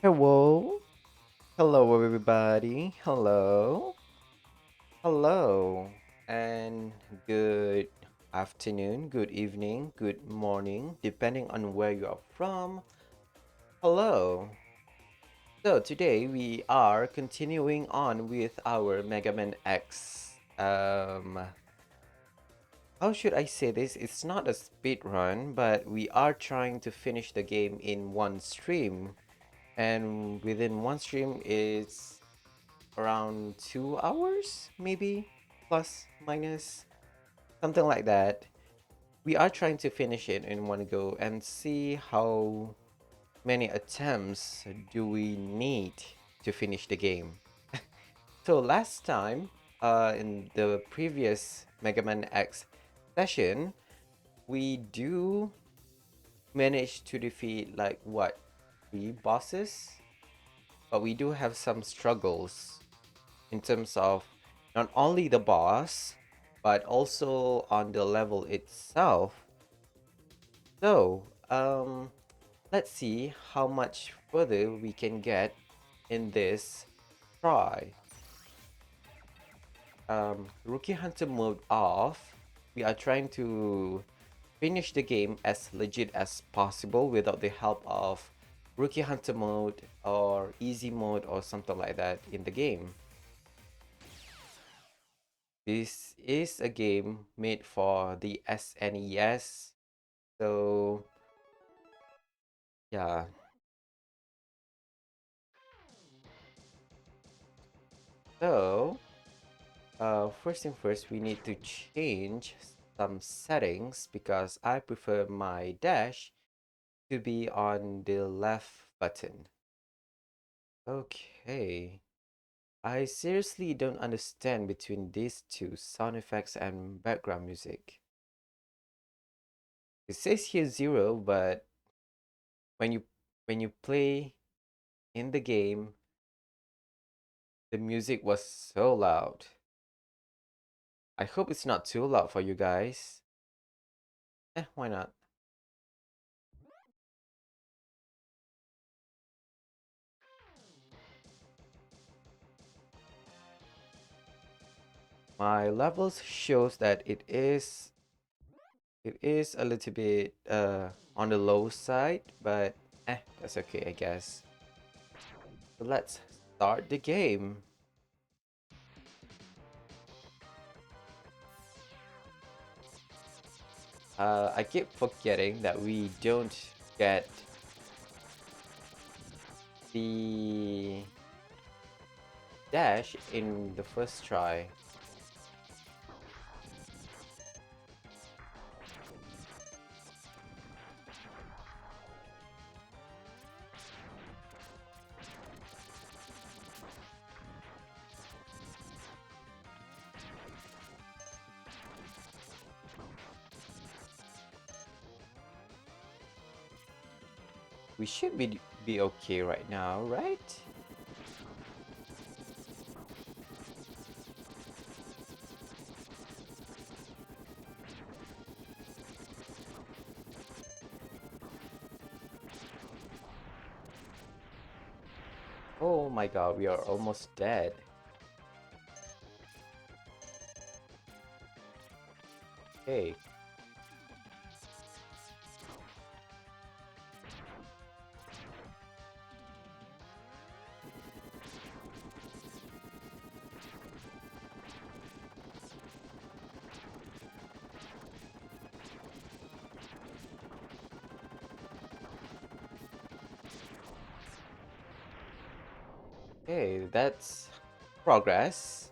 Hello, hello everybody. Hello, and good afternoon, good evening, good morning, depending on where you are from. Hello. So today we are continuing on with our Mega Man X. How should I say this? It's not a speed run, but we are trying to finish the game in one stream, and within one stream is around 2 hours, maybe plus minus something like that. We are trying to finish it in one go and see how many attempts do we need to finish the game. So last time, in the previous Mega Man X session, we do manage to defeat like what, three bosses, but we do have some struggles in terms of not only the boss, but also on the level itself. So, let's see how much further we can get in this try. Rookie Hunter mode off. We are trying to finish the game as legit as possible without the help of Rookie Hunter mode or easy mode or something like that in the game. This is a game made for the SNES. So, yeah. So, first thing first, we need to change some settings because I prefer my dash to be on the left button. Okay. I seriously don't understand between these two sound effects and background music. It says here 0, but when you when you play in the game, the music was so loud. I hope it's not too loud for you guys. Why not? My levels shows that it is a little bit on the low side, but that's okay, I guess. So let's start the game. I keep forgetting that we don't get the dash in the first try. We should be okay right now, right? Oh my god, we are almost dead. Okay. Okay, that's progress.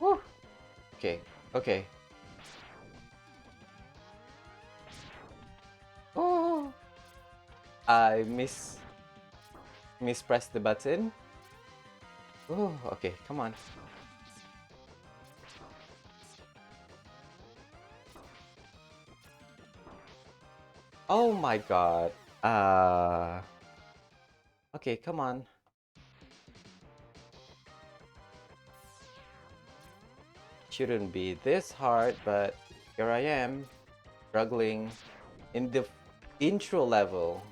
Woo. Okay, okay. Oh, I mispressed the button. Oh, okay, come on. Oh my god. Okay, come on. shouldn't be this hard, but here I am, struggling in the intro level.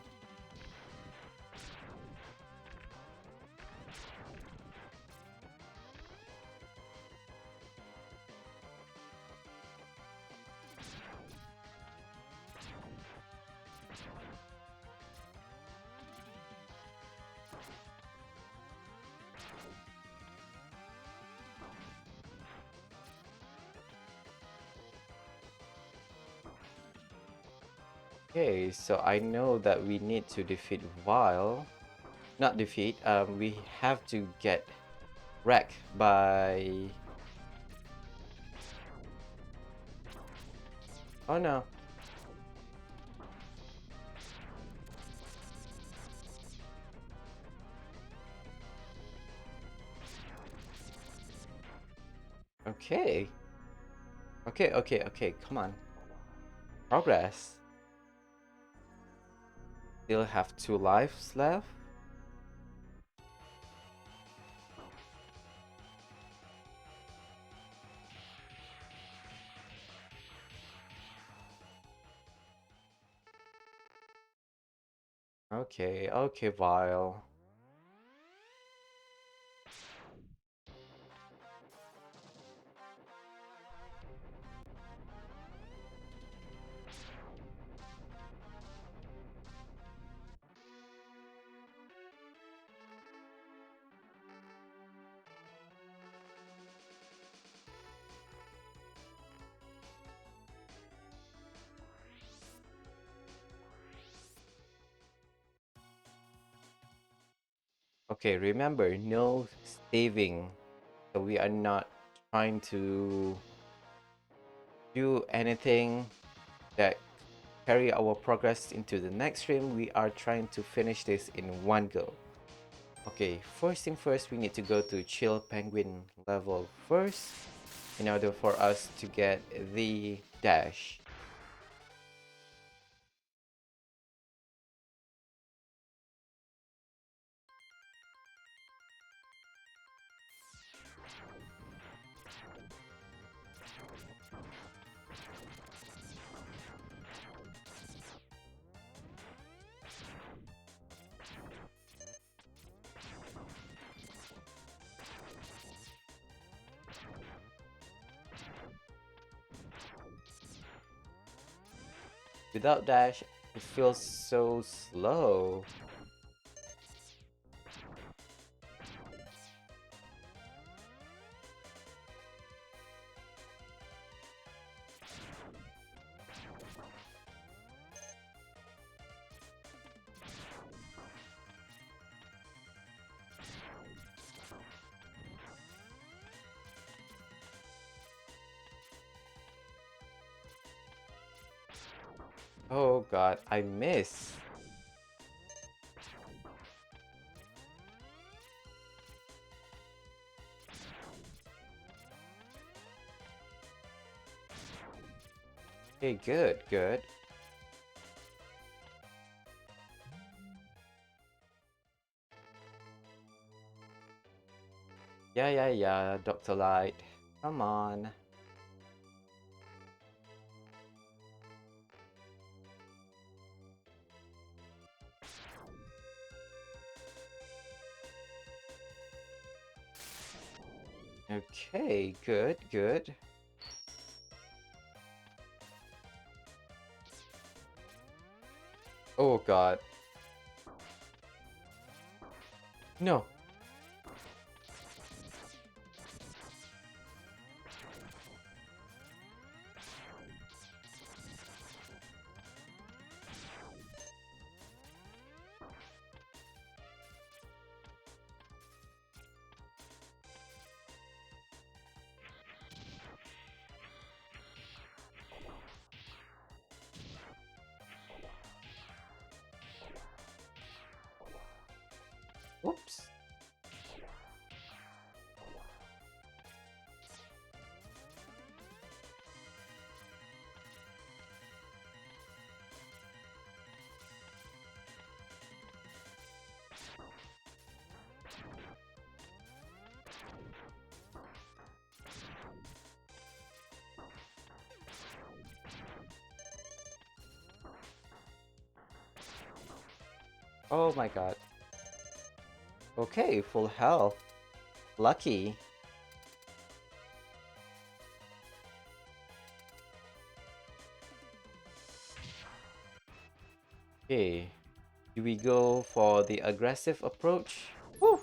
Okay, so I know that we need to defeat Vile. Not defeat, we have to get wrecked by... Oh no. Okay. Okay, come on. Progress. Still have 2 lives left. Okay, Vile. Okay, remember, no saving. So we are not trying to do anything that carry our progress into the next stream. We are trying to finish this in one go. Okay, first thing first, we need to go to Chill Penguin level first in order for us to get the dash. Without dash, it feels so slow. Oh god, I miss. Okay, good. Yeah, Dr. Light. Come on. Okay, good. Oh god. No. Whoops. Oh my god. Okay, full health. Lucky. Okay. Do we go for the aggressive approach? Woo!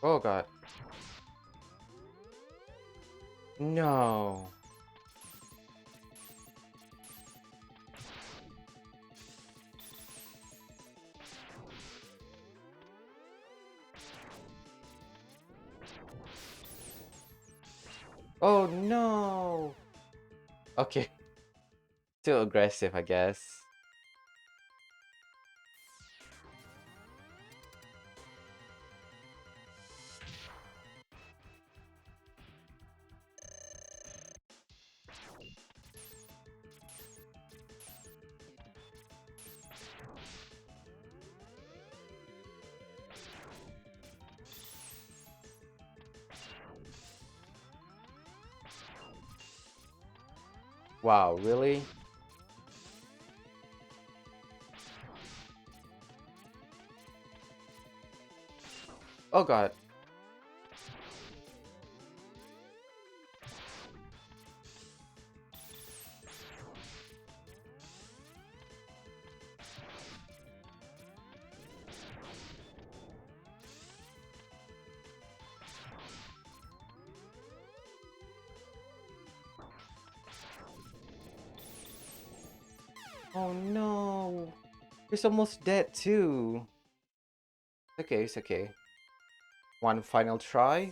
Oh god. No. Oh no. Okay. Too aggressive, I guess. Wow, really? Oh god. Oh no. He's almost dead too. Okay, it's okay. One final try.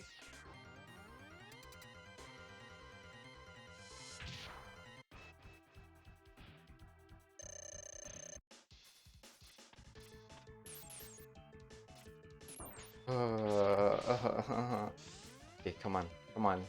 Okay, come on. Come on.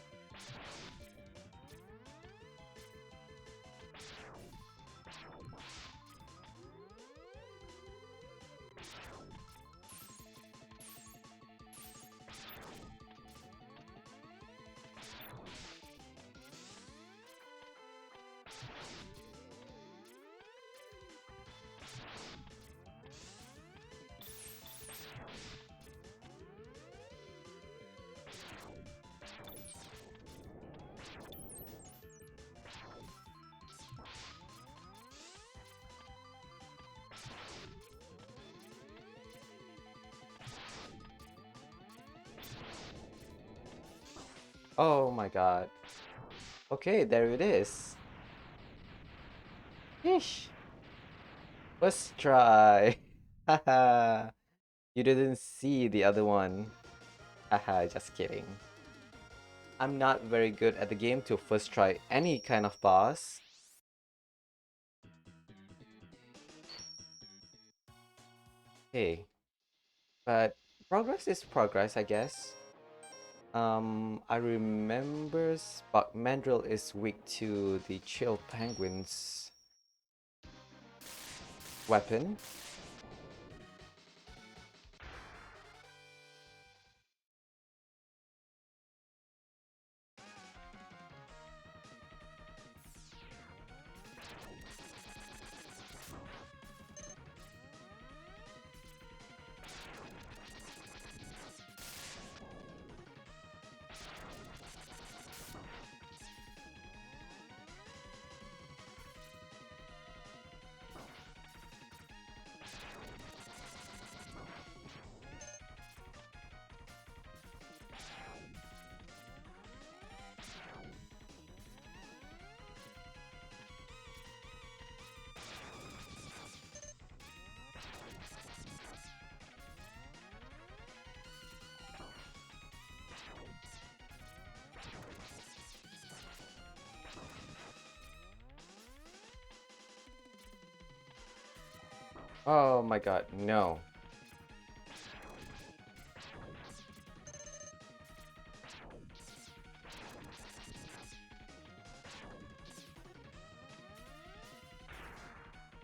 Oh my god. Okay, there it is. Yeesh. Let's try. Haha. You didn't see the other one. Haha, just kidding. I'm not very good at the game to first try any kind of boss. Hey, but progress is progress, I guess. I remember Spark Mandrill is weak to the Chill Penguin's weapon. Oh my god, no.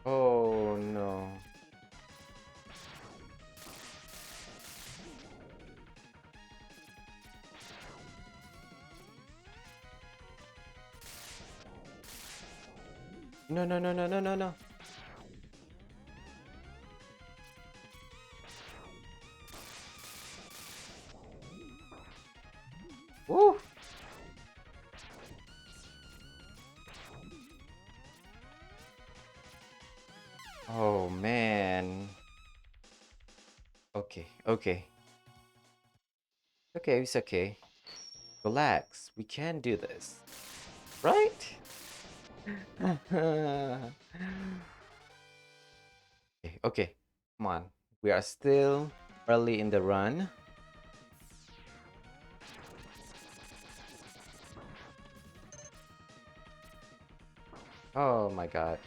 Oh no. No, no, no, no, no, no, no. Woo! Oh, man. Okay, okay. Okay, it's okay. Relax. We can do this. Right? Okay, okay. Come on. We are still early in the run. Oh my god.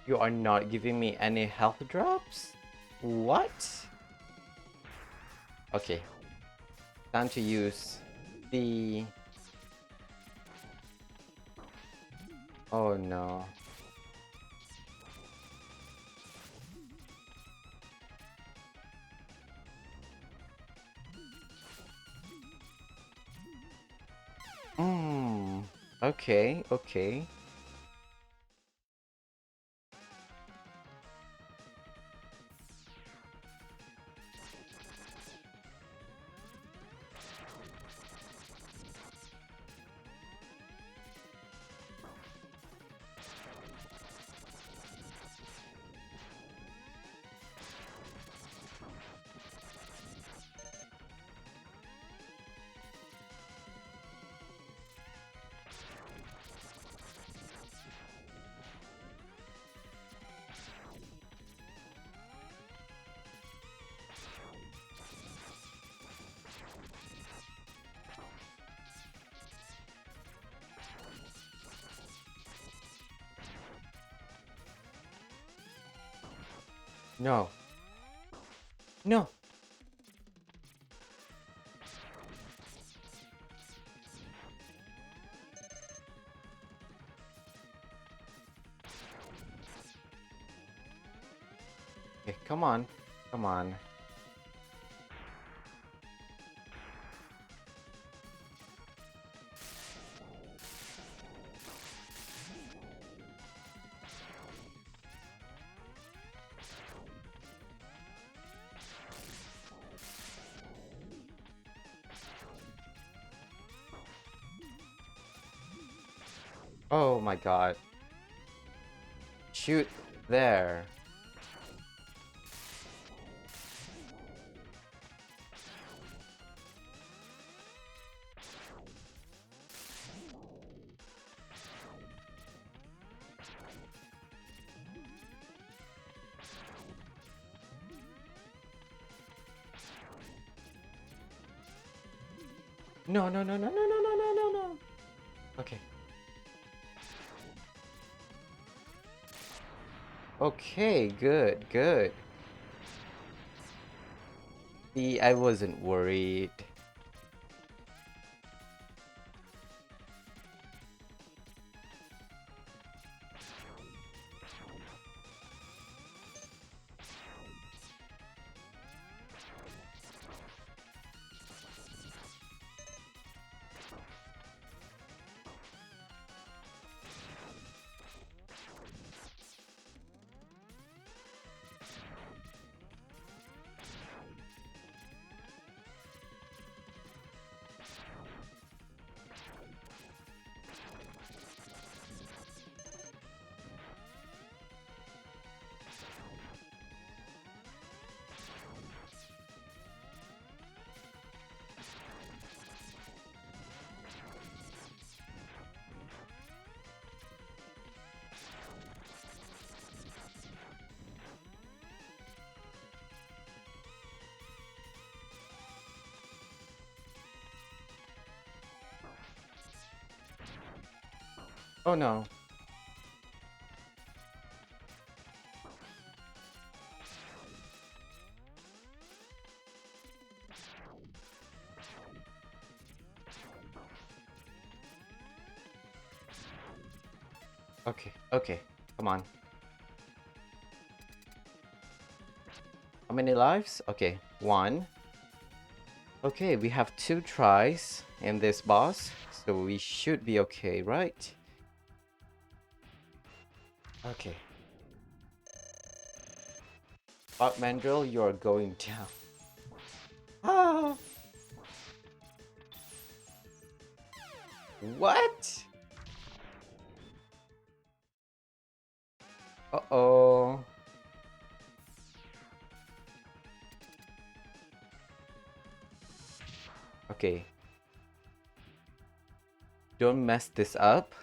You are not giving me any health drops? What? Okay. Time to use the... Oh no. Hmm. Okay, okay. No. No. Okay, come on. Come on. Oh my god. Shoot there. No, no, no, no, no, no, no, no, no, no. Okay. Okay, good, good. See, I wasn't worried. Oh no. Okay, okay. Come on. How many lives? Okay, one. Okay, we have 2 tries in this boss, so we should be okay, right? Okay. Mandrill, you're going down. Ah! What? Uh-oh. Okay. Don't mess this up.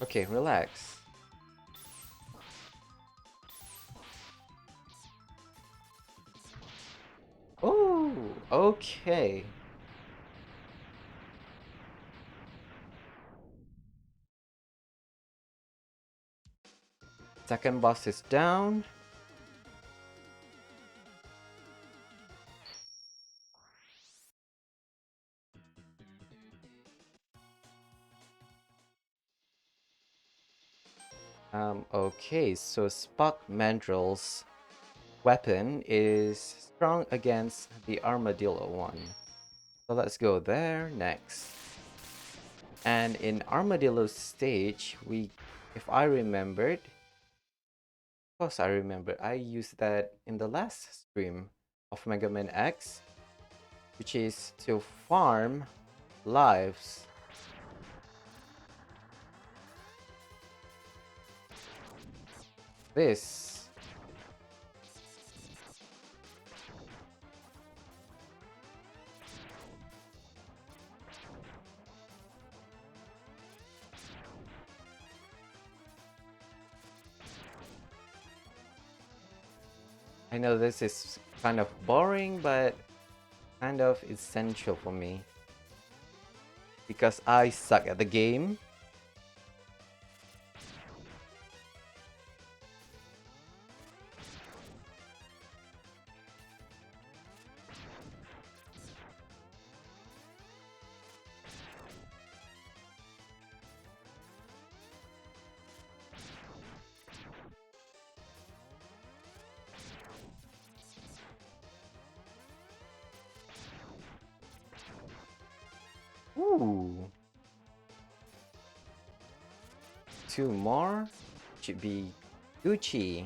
Okay, relax. Oh, okay. Second boss is down. Okay, so Spock Mandrill's weapon is strong against the Armadillo one. So let's go there next. And in Armadillo's stage, if I remembered, of course I remember, I used that in the last stream of Mega Man X, which is to farm lives. This. I know this is kind of boring, but kind of essential for me. Because I suck at the game. Ooh. 2 more. Should be Gucci.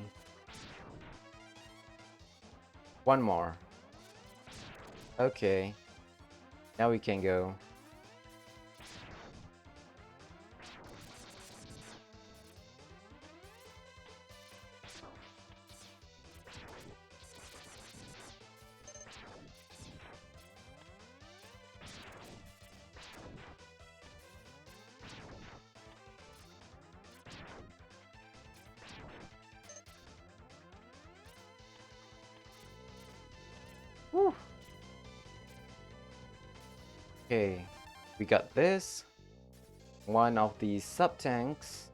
1 more. Okay. Now we can go. Woo. Okay. We got this. One of the sub-tanks.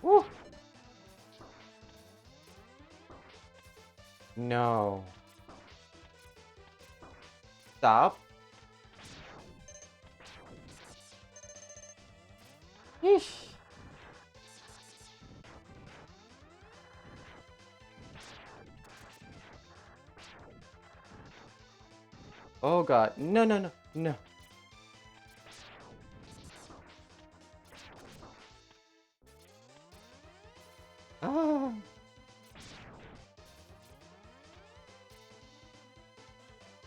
Woo. No. Stop. Yeesh. Oh god. No, no, no. No. Ah.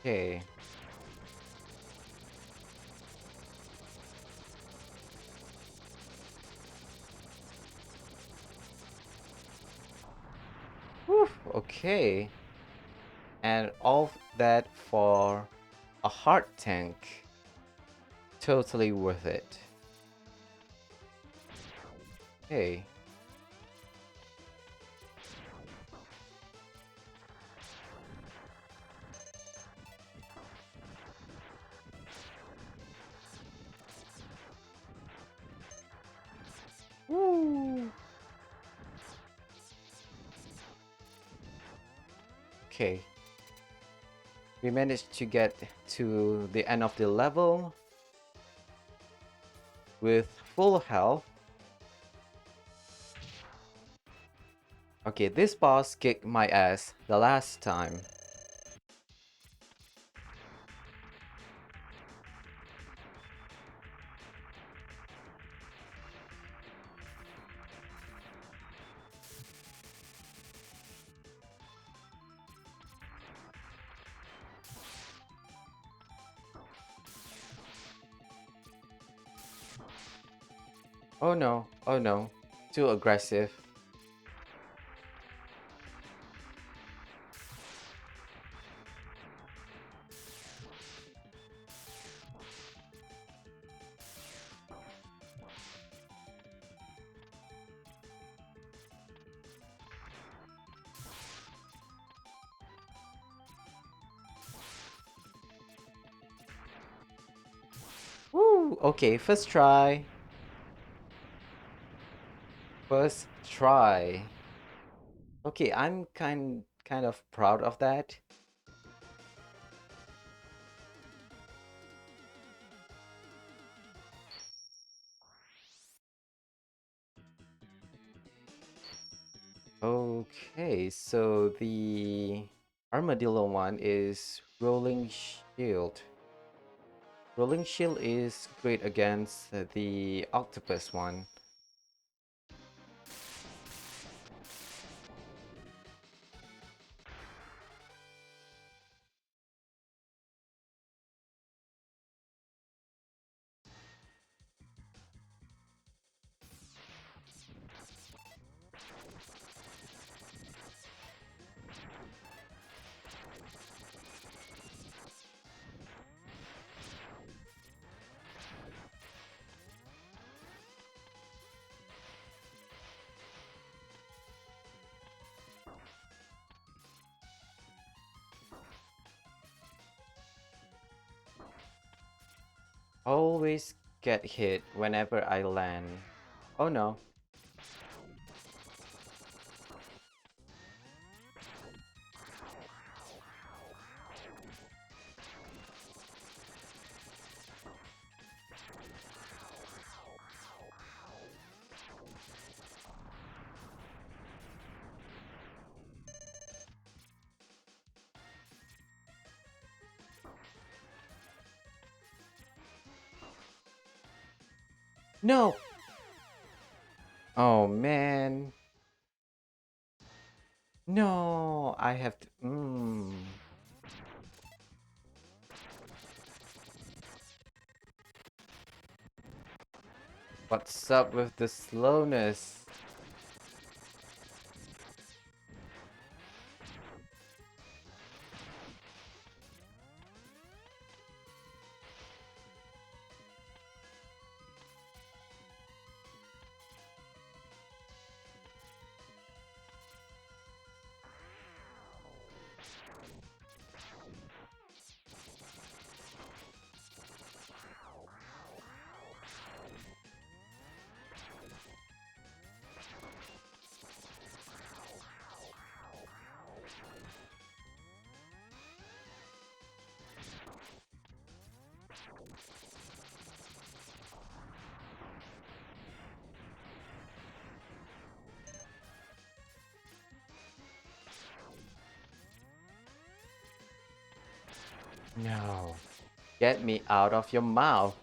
Okay. Whew, okay. And all that for a heart tank. Totally worth it. Hey. Woo. Okay. We managed to get to the end of the level with full health. Okay, this boss kicked my ass the last time. Oh no, oh no. Too aggressive. Woo! Okay, first try. First try. Okay, I'm kind of proud of that. Okay, so the armadillo one is rolling shield. Rolling shield is great against the octopus one. Always get hit whenever I land. Oh no. No! Oh man. No, I have to. What's up with the slowness? No. Get me out of your mouth.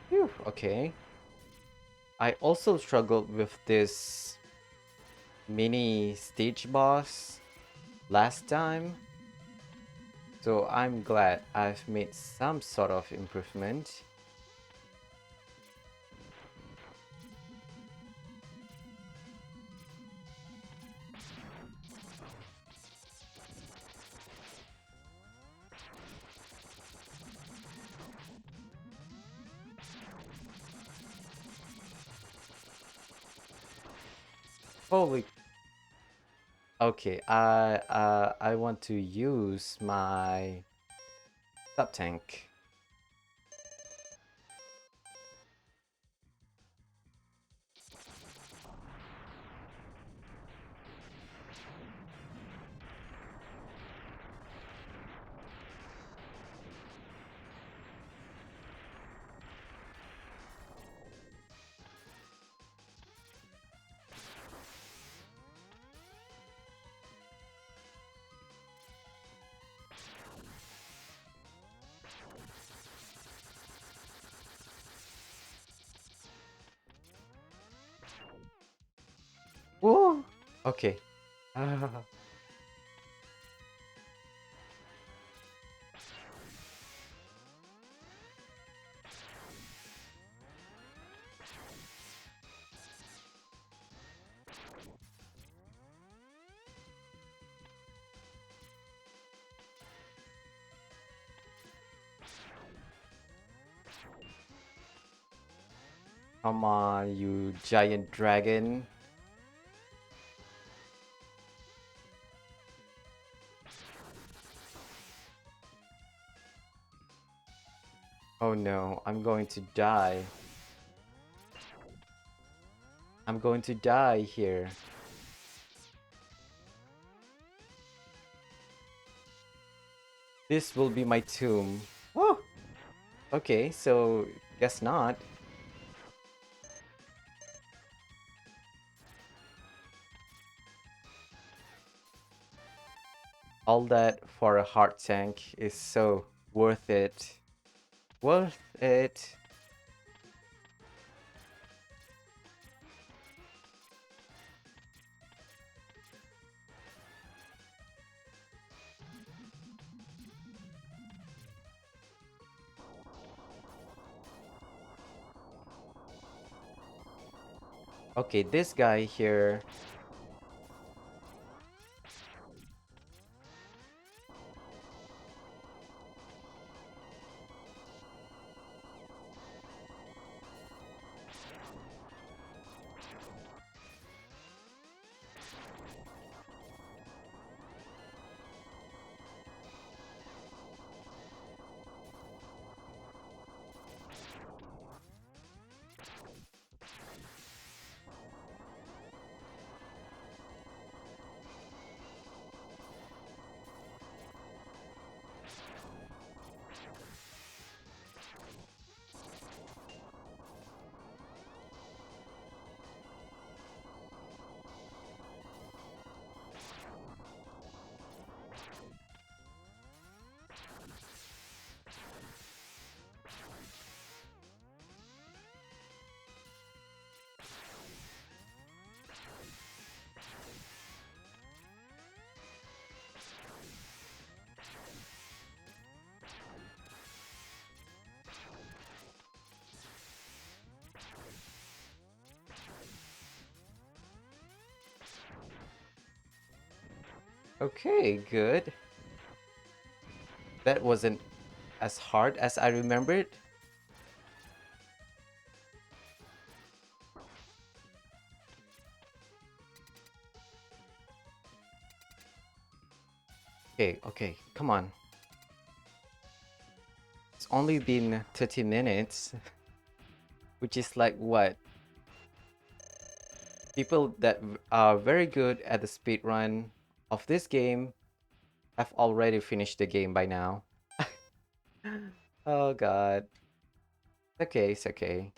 Phew, okay. I also struggled with this mini stage boss last time, so I'm glad I've made some sort of improvement. Holy, okay, I want to use my sub tank. Whoa! Okay. Ah. Come on, you giant dragon. Oh no, I'm going to die. I'm going to die here. This will be my tomb. Oh, okay, so guess not. All that for a heart tank is so worth it. Worth it. Okay, this guy here. Okay, good. That wasn't as hard as I remembered. Okay, okay, come on. It's only been 30 minutes, which is like what? People that are very good at the speed run of this game have already finished the game by now. Oh god. Okay, it's okay.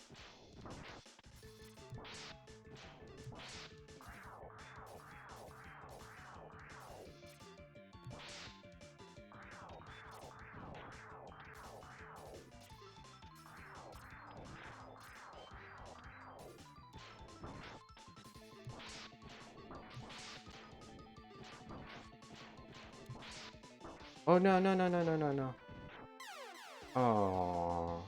Oh no, no, no, no, no, no, no. Oh.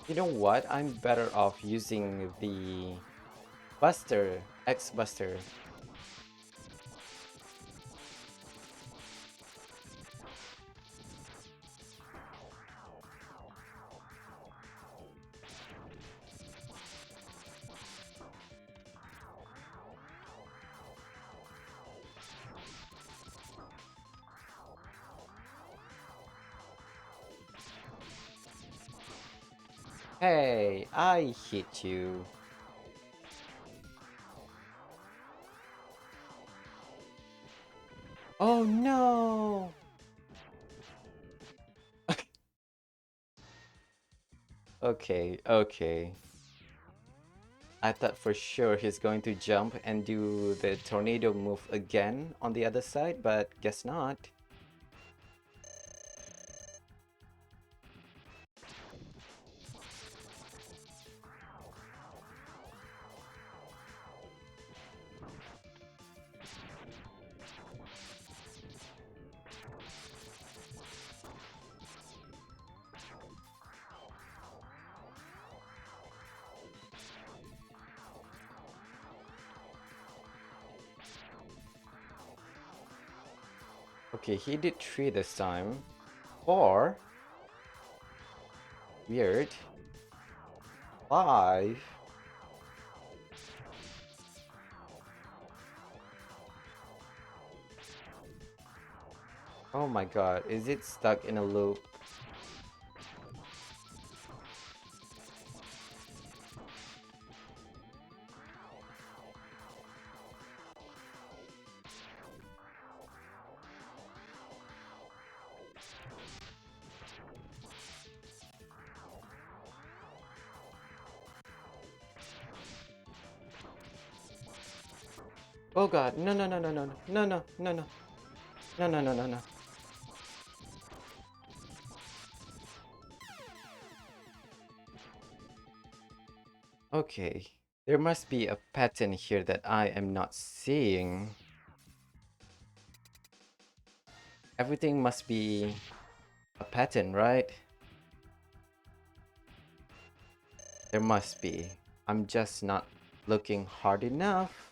You know what? I'm better off using the Buster, X Buster. Hey, I hit you. Oh no! Okay, okay. I thought for sure he's going to jump and do the tornado move again on the other side, but guess not. Okay, he did 3 this time. 4. Weird. 5. Oh my god, is it stuck in a loop? Oh god, no, no, no, no, no, no, no, no, no, no, no, no, no, no. Okay, there must be a pattern here that I am not seeing. Everything must be a pattern, right? There must be. I'm just not looking hard enough.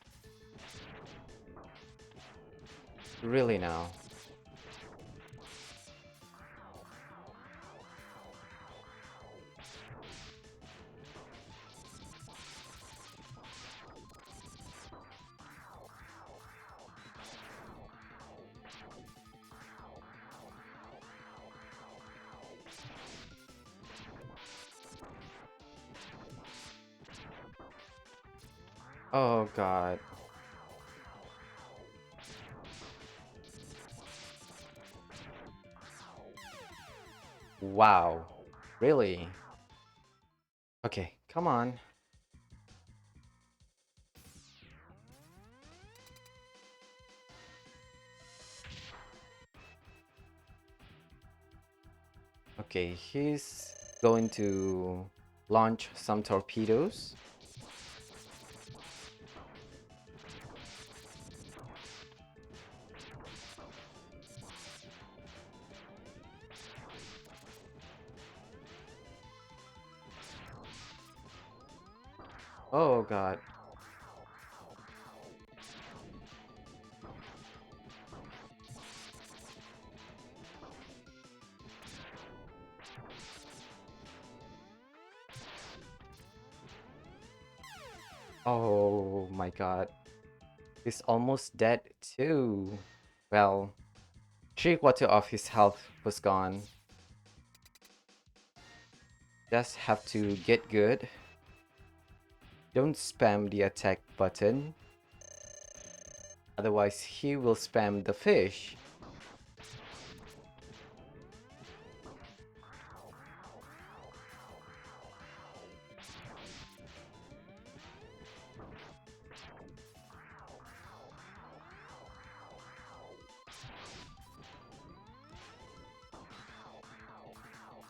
Really now. Oh god. Wow. Really? Okay, come on. Okay, he's going to launch some torpedoes. Oh god. Oh my god. He's almost dead too. Well, 3/4 of his health was gone. Just have to get good. Don't spam the attack button, otherwise he will spam the fish.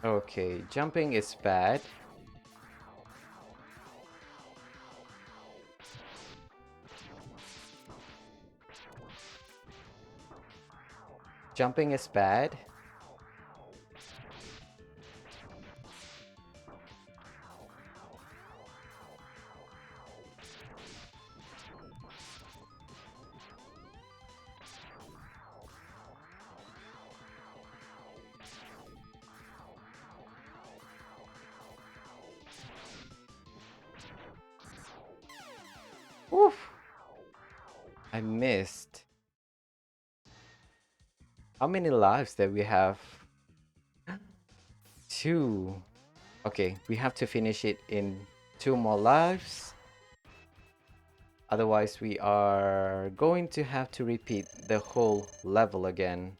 Okay, jumping is bad. Jumping is bad. Oof! I missed. How many lives that we have? Two. Okay, we have to finish it in 2 more lives. Otherwise, we are going to have to repeat the whole level again.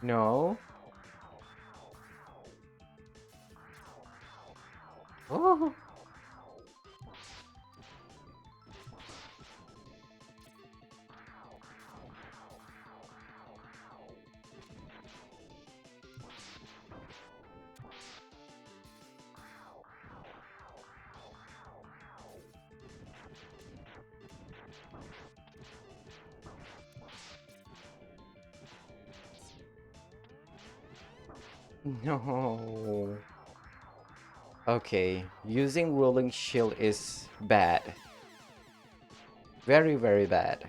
No. Oh. No. Okay, using rolling shield is bad. Very, very bad.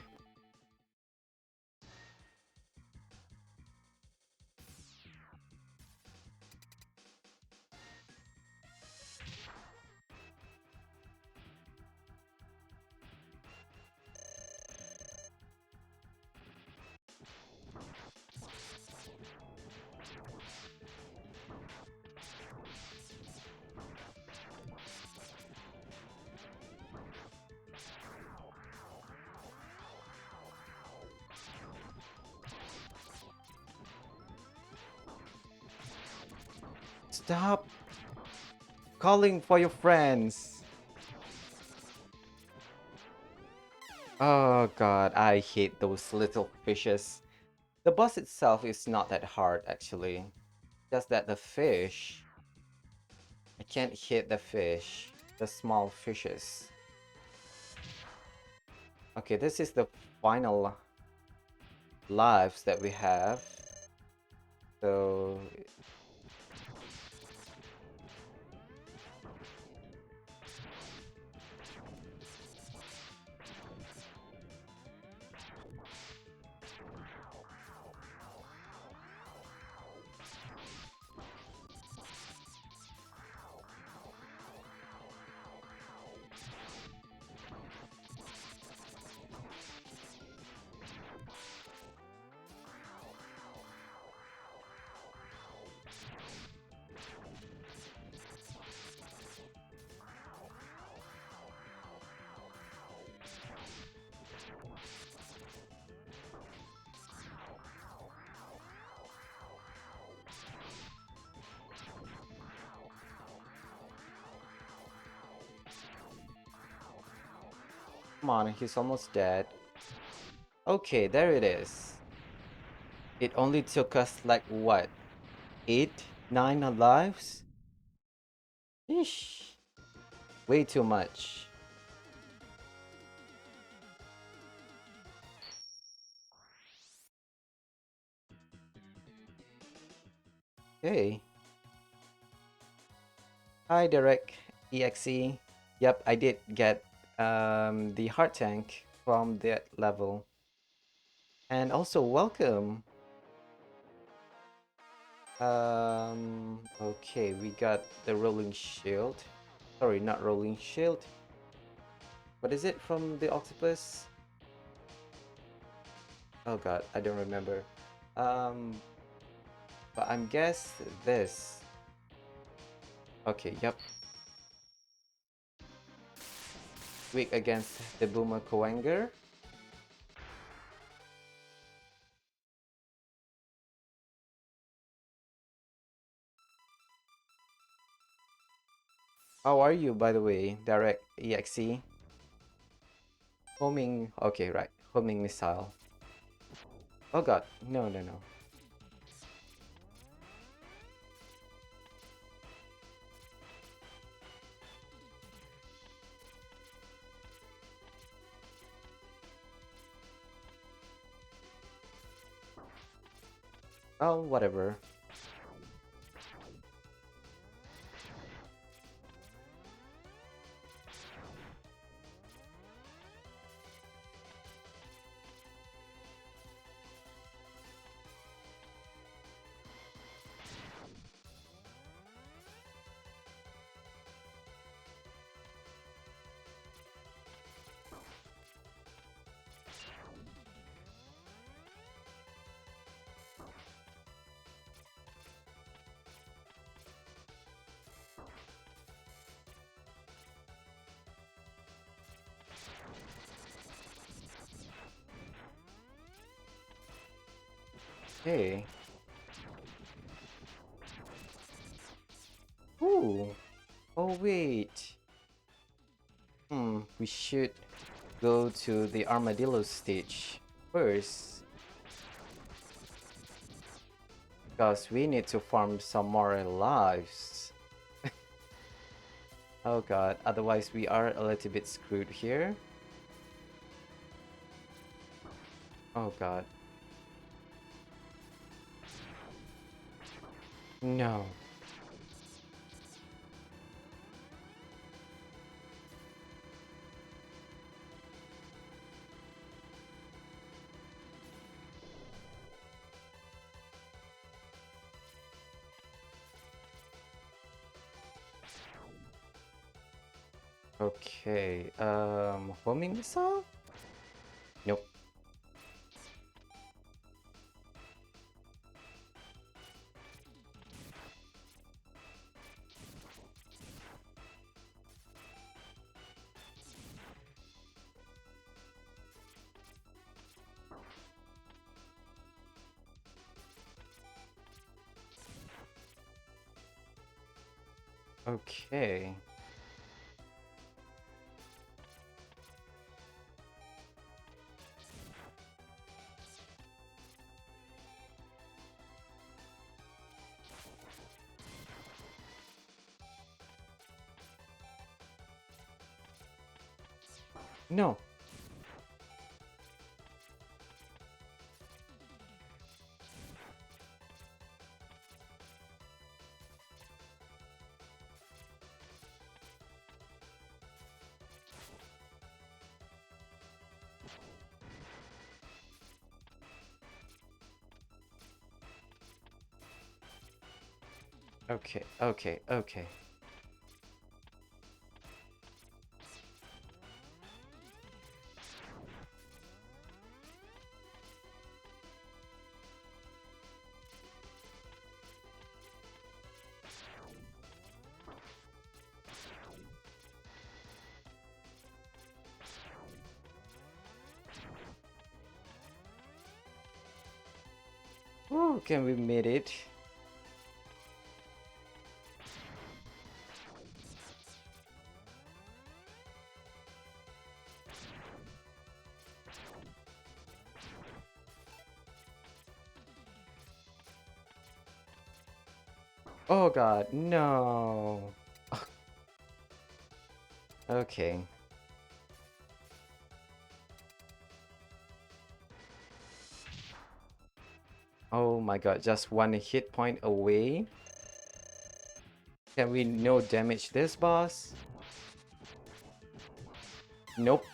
Stop calling for your friends. Oh god, I hate those little fishes. The boss itself is not that hard actually. Just that the fish, I can't hit the fish. The small fishes. Okay, this is the final lives that we have. So come on, he's almost dead. Okay, there it is. It only took us like what? 8, 9 lives? Ish. Way too much. Okay. Hi, Derek EXE. Yep, I did get the heart tank from that level. And also, welcome. Okay, we got the rolling shield. Sorry, not rolling shield. What is it from the octopus? Oh god, I don't remember. Um, but I'm guess this. Okay, yep. Weak against the Boomer Koenger. How are you, by the way, Direct EXE? Homing. Okay, right. Homing missile. Oh god. No, no, no. Oh, whatever. Hey. Ooh. Oh, wait. We should go to the armadillo stage first. Because we need to farm some more lives. Oh god, otherwise we are a little bit screwed here. Oh god. No. Okay, homing missile? Nope. Okay. No. Okay, okay, okay. Ooh, can we meet it? Oh god, no. Okay. Oh my god, just one hit point away. Can we no damage this boss? Nope.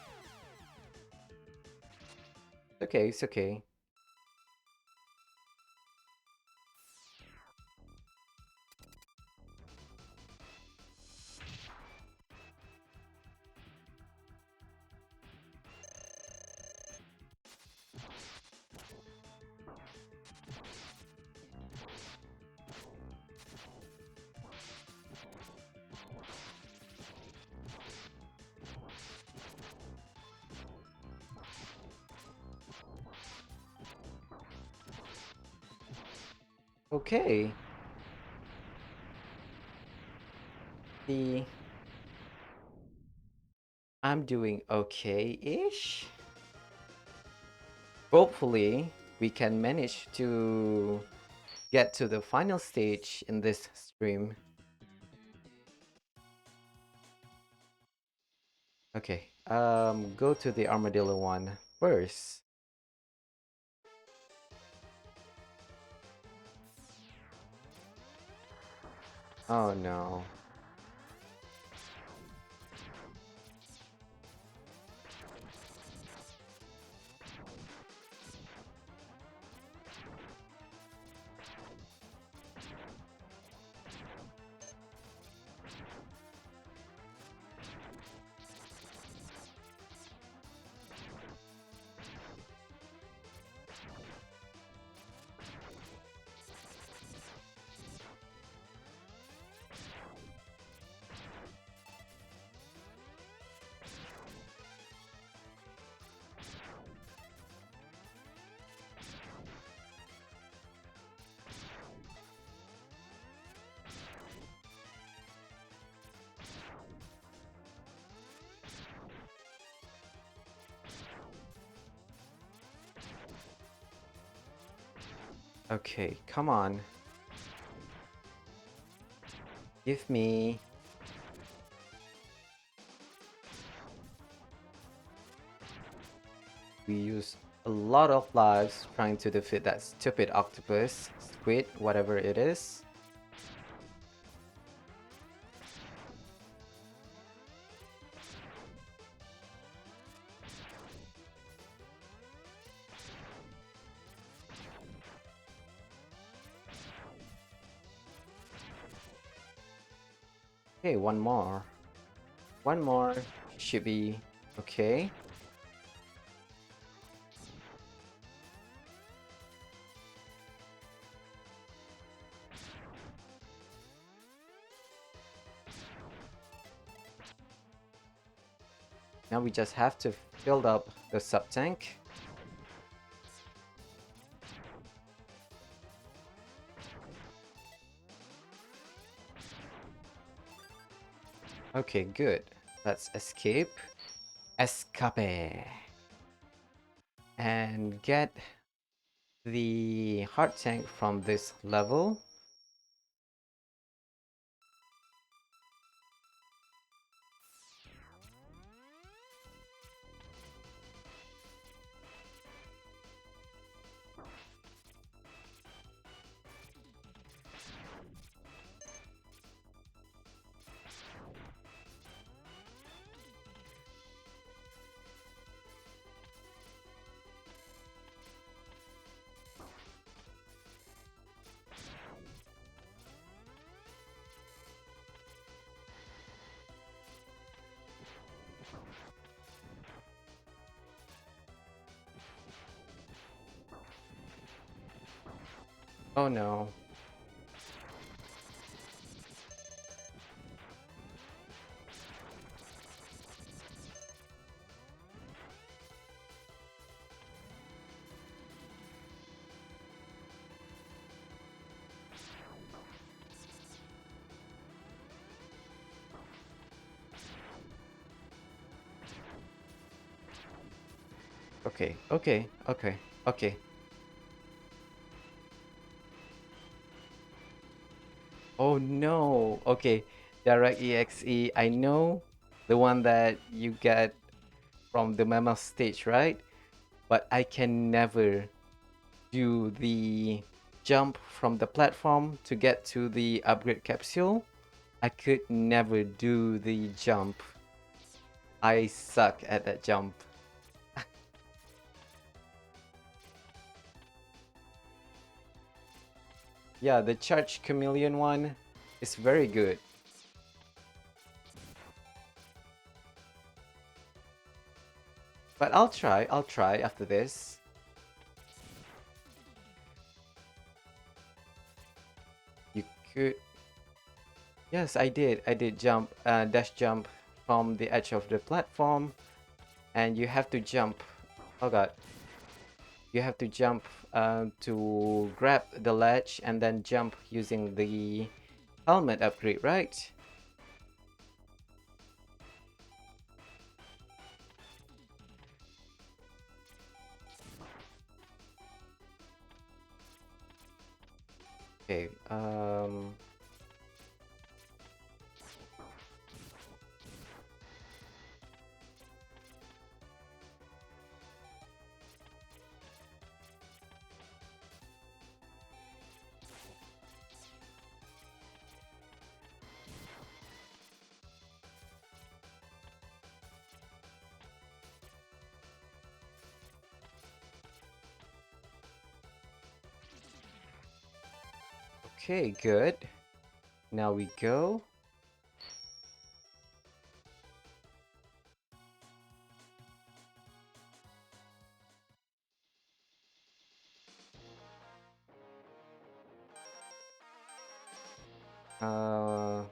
Okay, it's okay. Okay. The I'm doing okay-ish. Hopefully, we can manage to get to the final stage in this stream. Okay, go to the armadillo one first. Oh no. Okay, come on. Give me. We use a lot of lives trying to defeat that stupid octopus, squid, whatever it is. Okay, one more. One more should be okay. Now we just have to fill up the sub tank. Okay, good. Let's escape. Escape. And get the heart tank from this level. Oh no. Okay, okay, okay, okay. Oh no. Okay, Direct EXE. I know the one that you get from the mammoth stage, right? But I can never do the jump from the platform to get to the upgrade capsule. I could never do the jump. I suck at that jump. Yeah, the Charge Chameleon one is very good. But I'll try after this. You could. Yes, I did. I did jump, dash jump from the edge of the platform. And you have to jump. Oh god. You have to jump to grab the ledge and then jump using the helmet upgrade, right? Okay, okay, good. Now we go. Uh,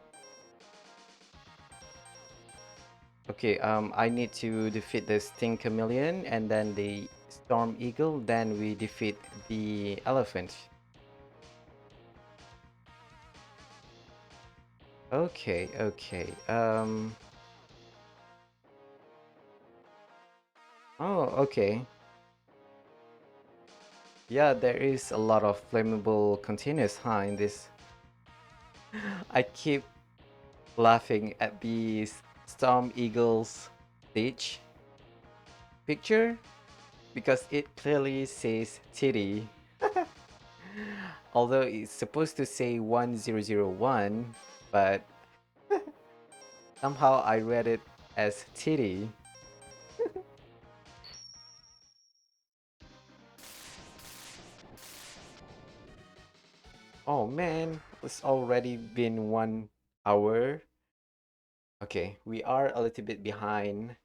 okay, I need to defeat the Sting Chameleon and then the Storm Eagle, then we defeat the elephant. Okay, okay. Oh, okay. Yeah, there is a lot of flammable containers, huh, in this. I keep laughing at the Storm Eagle's stage picture because it clearly says titty. Although it's supposed to say 1001, but somehow I read it as titty. Oh man, it's already been 1 hour. Okay, we are a little bit behind.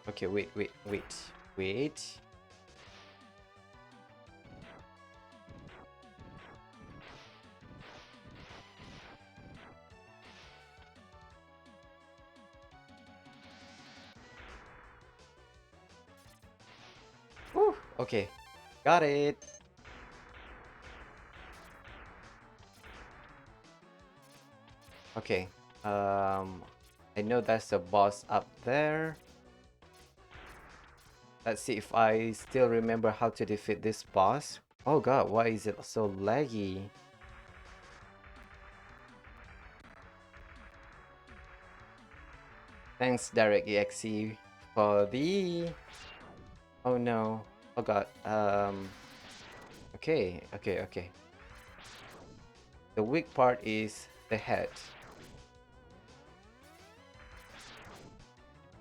Okay, wait. Whew, okay, got it. Okay, I know that's the boss up there. Let's see if I still remember how to defeat this boss. Oh god, why is it so laggy? Thanks, Derek EXE, for the... Oh no. Oh god. Okay. The weak part is the head.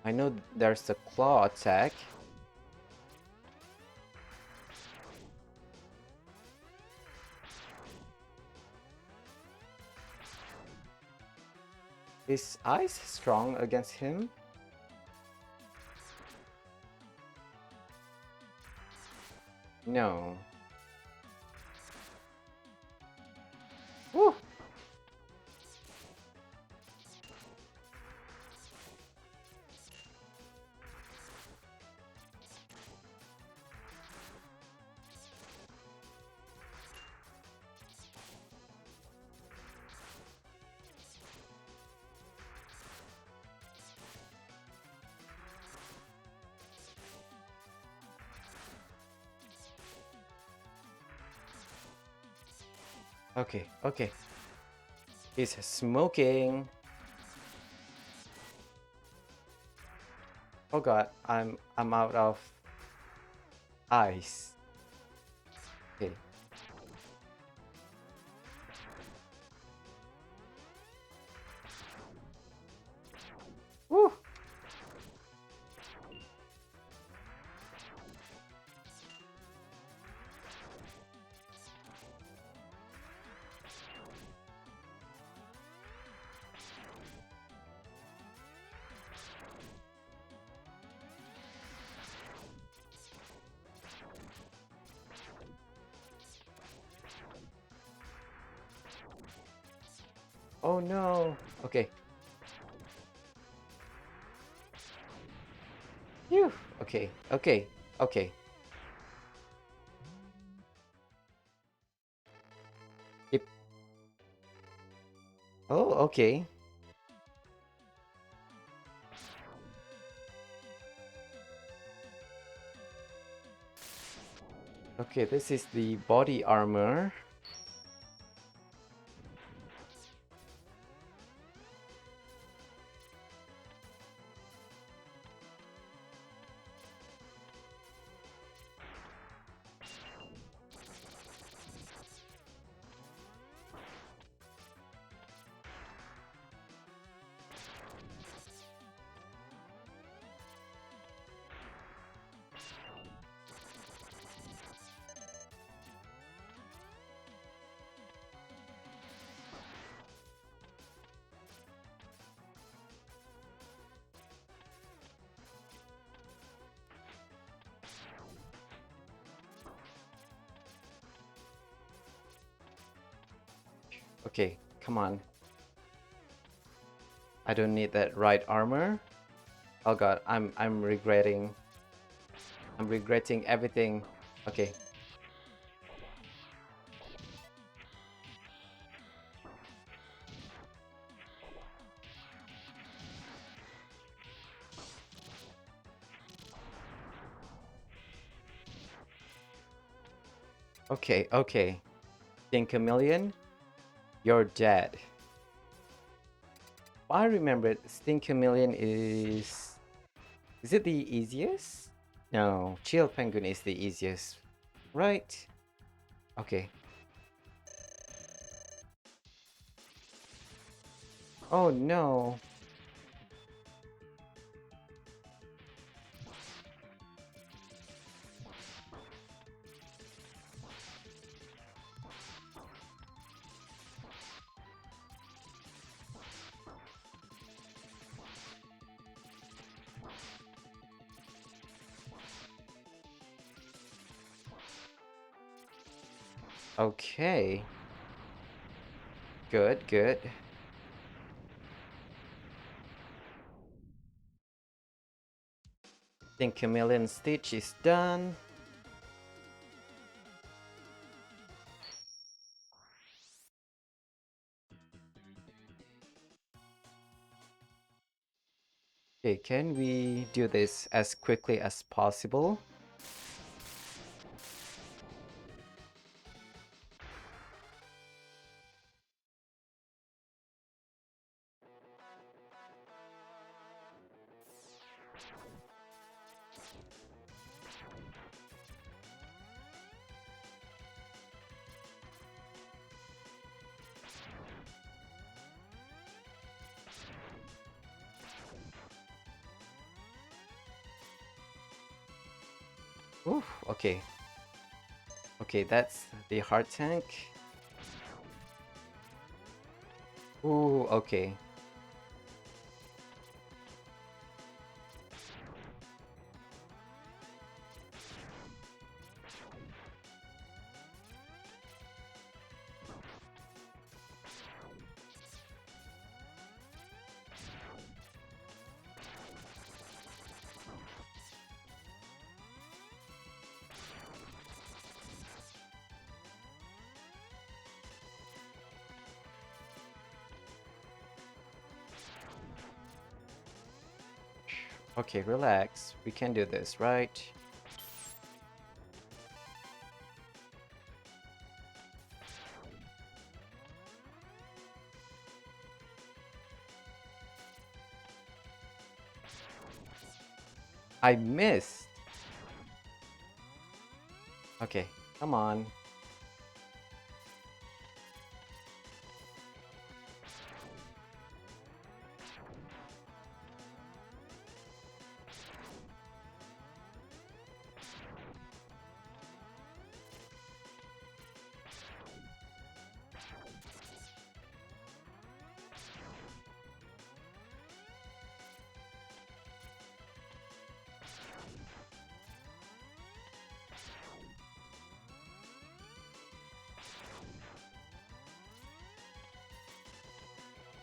I know there's a claw attack. Is ice strong against him? No. Woo! Okay. He's smoking. Oh god, I'm out of ice. Okay. Woo! Oh no. Okay. Phew. Okay. Okay. Okay. Yep. Oh, okay. Okay, this is the body armor. Okay, come on. I don't need that right armor. Oh god, I'm regretting. I'm regretting everything. Okay. Okay, okay. Think a million, you're dead. I remember Sting Chameleon is... Is it the easiest? No, Chill Penguin is the easiest. Right? Okay. Oh no. Okay. Good, good. Think Chameleon Stitch is done. Okay, can we do this as quickly as possible? Oof, okay. Okay, that's the heart tank. Ooh, okay. Okay, relax. We can do this, right? I missed. Okay, come on.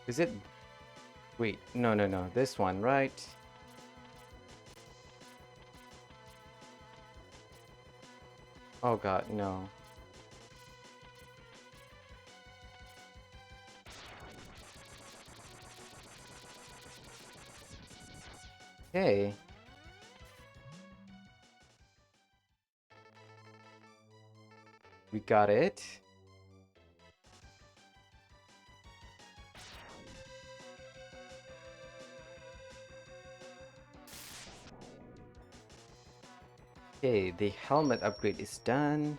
Is it? Wait, no, no, no. This one, right? Oh god, no. Okay. We got it. Okay, the helmet upgrade is done.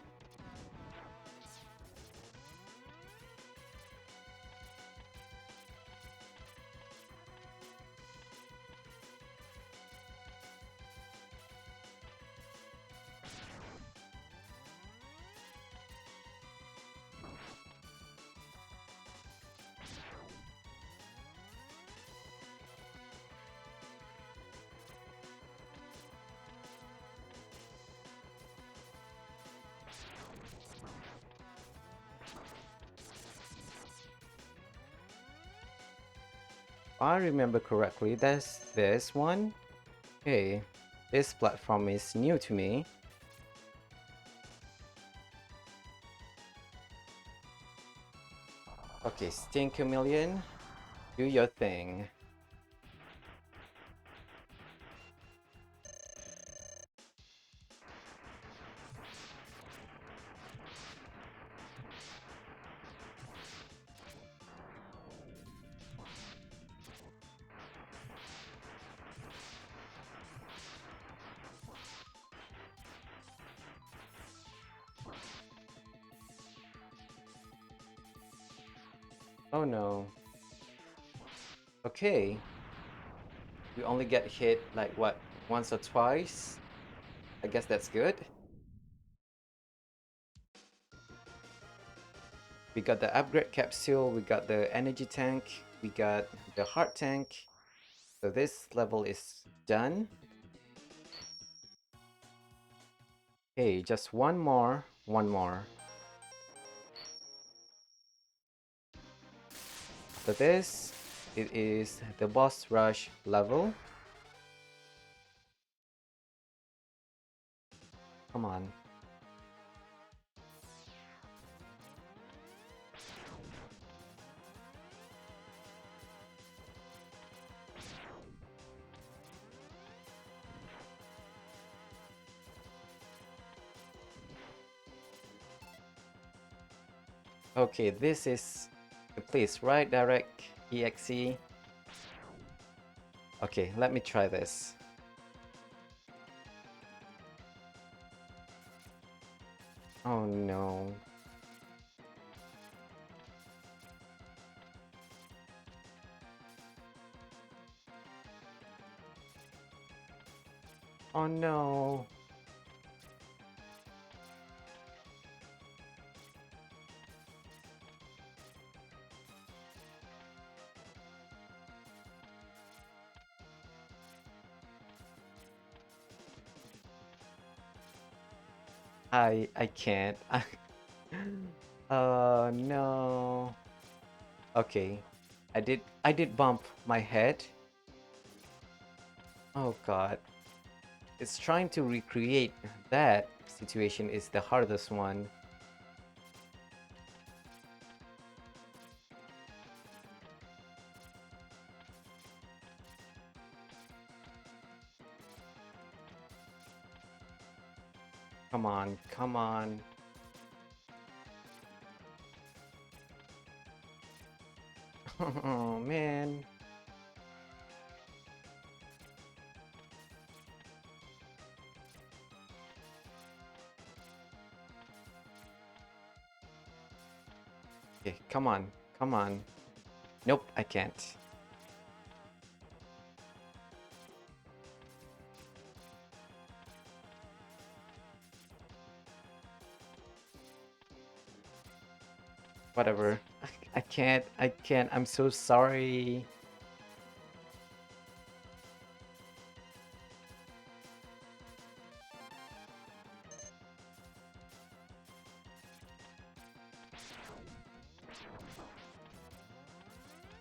If I remember correctly, that's this one. Okay, this platform is new to me. Okay, Sting Chameleon, do your thing. Oh no. Okay, we only get hit like what, once or twice? I guess that's good. We got the upgrade capsule, we got the energy tank, we got the heart tank. So this level is done. Okay, just one more, one more. After this, it is the boss rush level. Come on. Okay, this is the place, right? Direct EXE. Okay, let me try this. Oh no. Oh no. I can't. No. Okay. I did bump my head. Oh god. It's trying to recreate that situation is the hardest one. Come on, come on. Oh man. Okay, come on, come on. Nope, I can't. Whatever. I can't, I can't. I'm so sorry.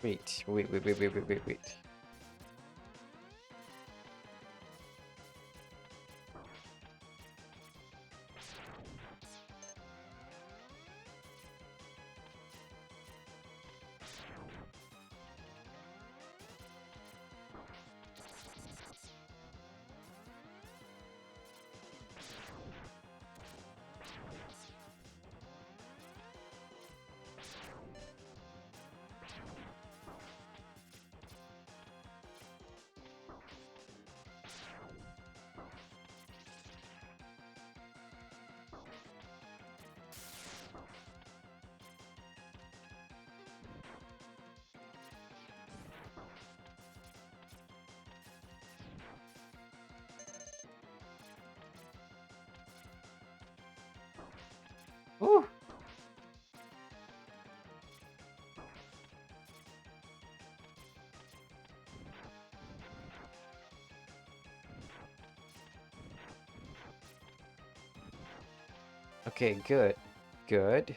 Wait. Woo! Okay, good. Good.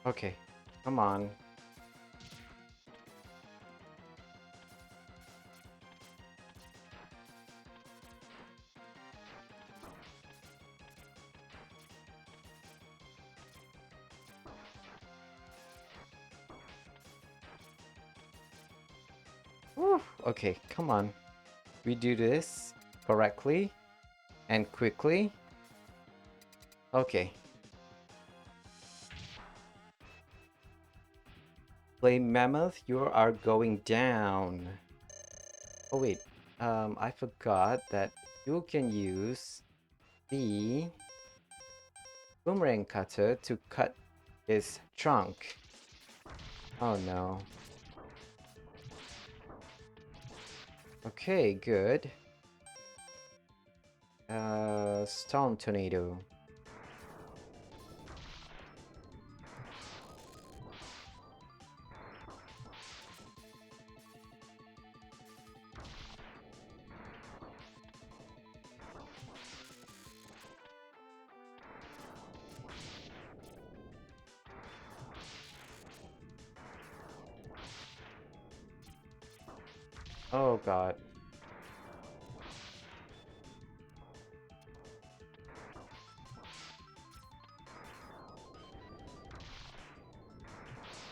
Okay, come on. Woo! Okay, come on. We do this correctly and quickly. Okay. Flame Mammoth, you are going down. Oh wait, I forgot that you can use the boomerang cutter to cut his trunk. Oh no. Okay, good. Storm Tornado. Oh god.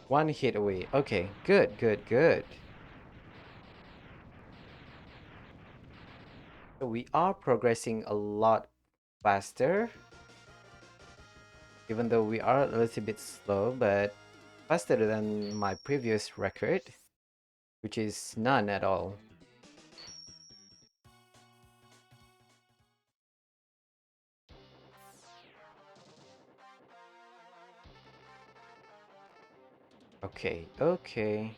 One hit away. Okay, good. So we are progressing a lot faster. Even though we are a little bit slow, but faster than my previous record, which is none at all. Okay.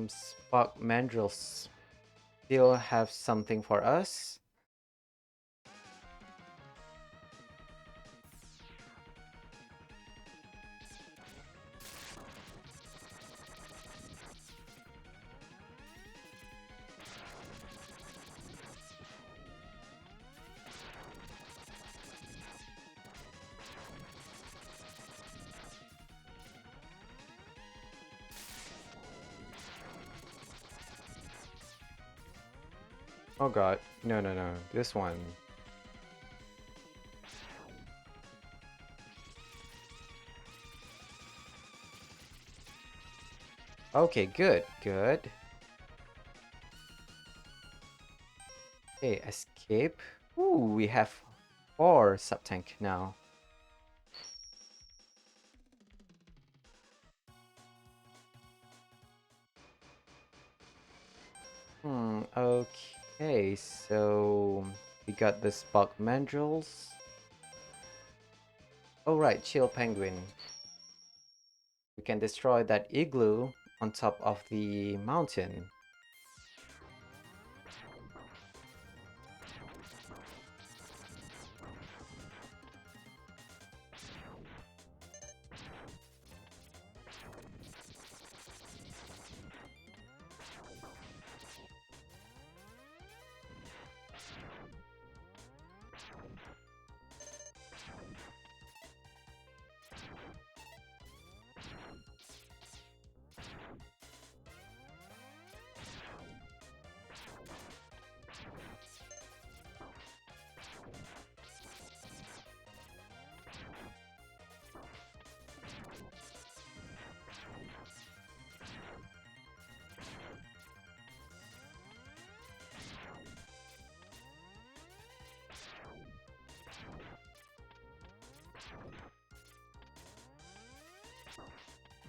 Spark Mandrills still have something for us. Oh god, no, this one. Okay, good. Okay, escape. Ooh, we have 4 sub-tank now. Okay, so we got the Spark Mandrills. Oh right, Chill Penguin. we can destroy that igloo on top of the mountain.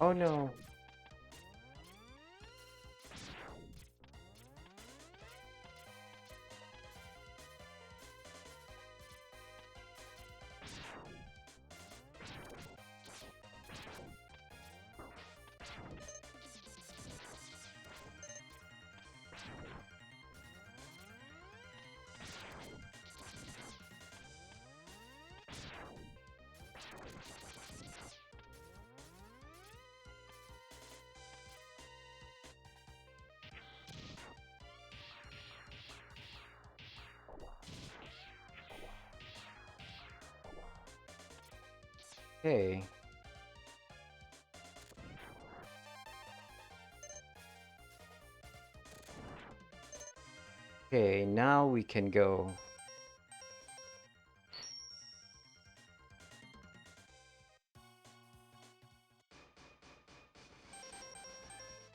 Oh no. Okay. Okay, now we can go.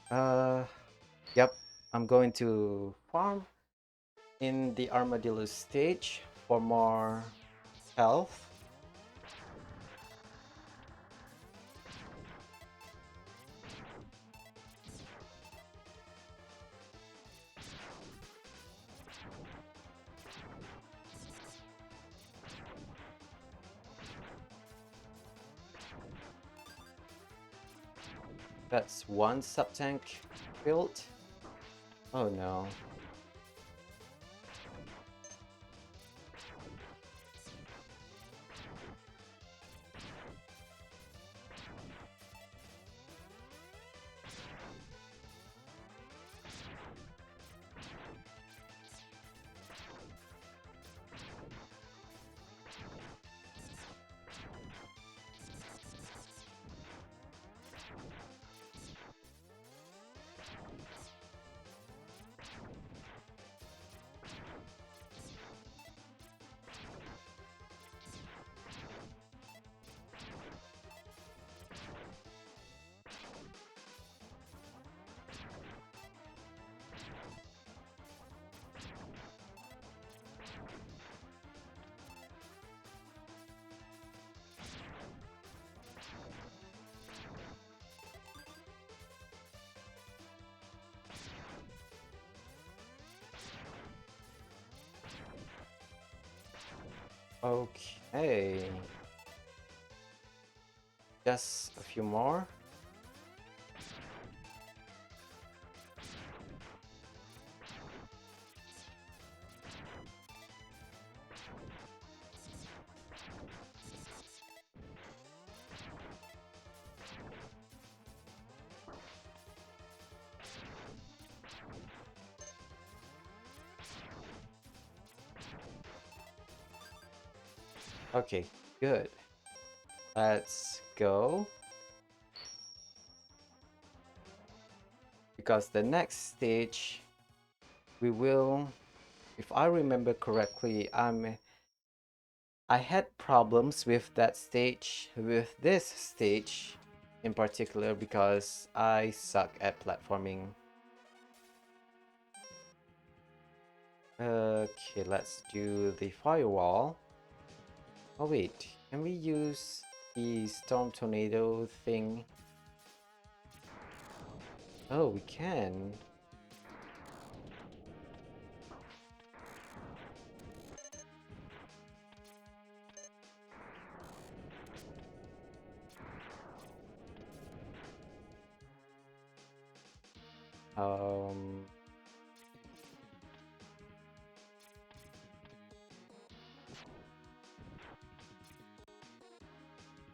Uh, yep. I'm going to farm in the armadillo stage for more health. That's one sub-tank built. Oh no. Okay. Just a few more. Okay, good. Let's go. Because the next stage we will, if I remember correctly, I had problems with that stage, with this stage in particular, because I suck at platforming. Okay, let's do the firewall. Oh wait, can we use the storm tornado thing? Oh, we can. Um,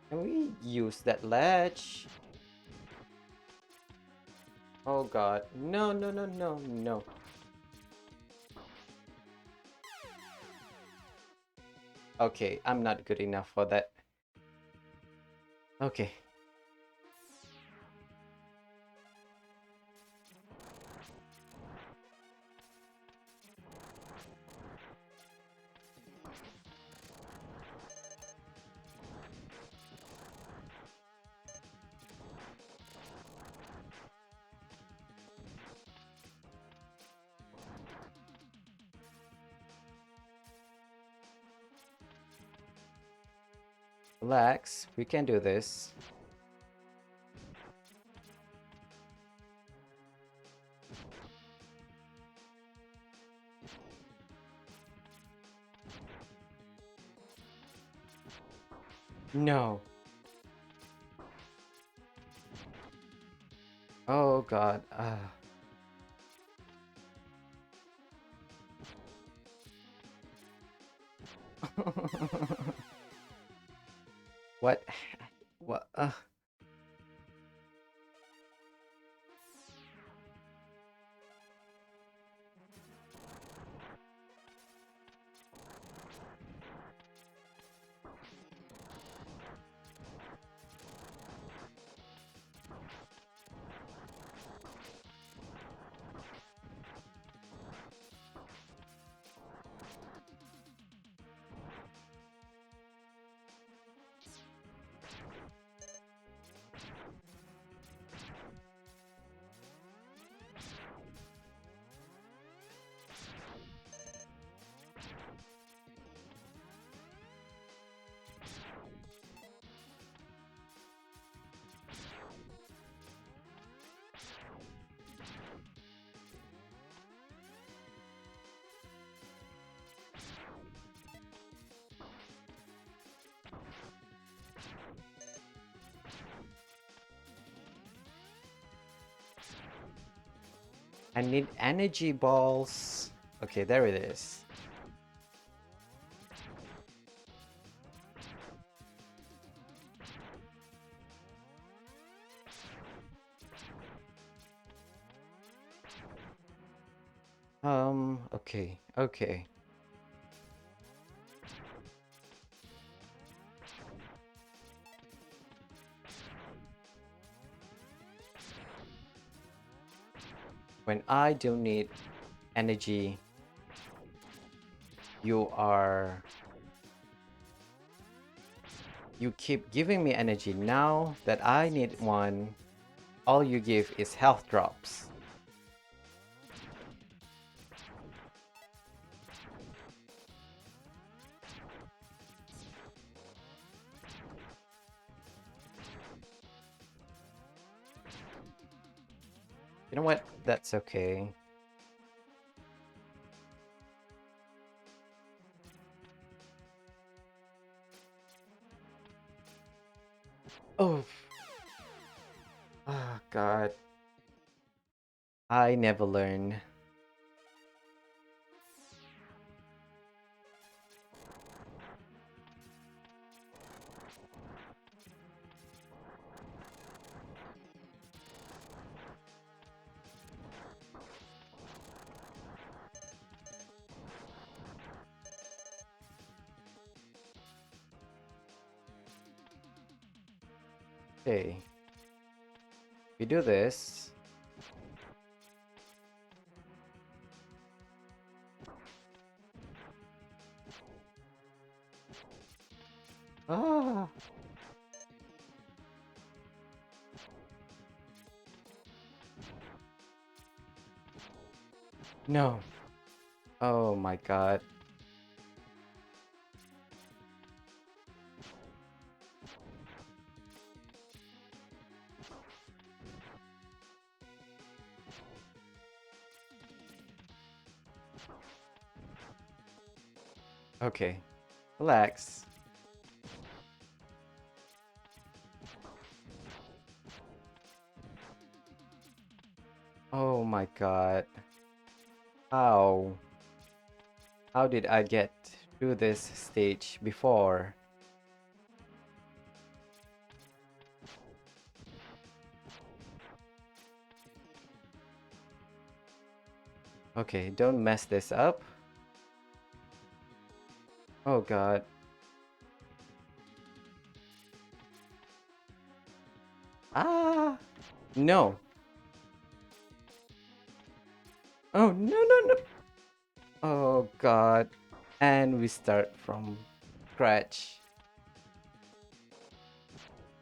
can we use that ledge? Oh god. No, no, no, no, no. Okay, I'm not good enough for that. Okay. Relax, we can do this. No. Oh god. What? What? I need energy balls. Okay, there it is. Okay, okay. When I don't need energy, you are... You keep giving me energy. Now that I need one, all you give is health drops. You know what? That's okay. Oh. Ah, God. I never learn. Okay. We do this. Ah. No. Oh my god. Okay. Relax. Oh my god. How? How did I get through this stage before? Okay, don't mess this up. Oh god. Ah! No. Oh, no, no, no. Oh god. And we start from scratch.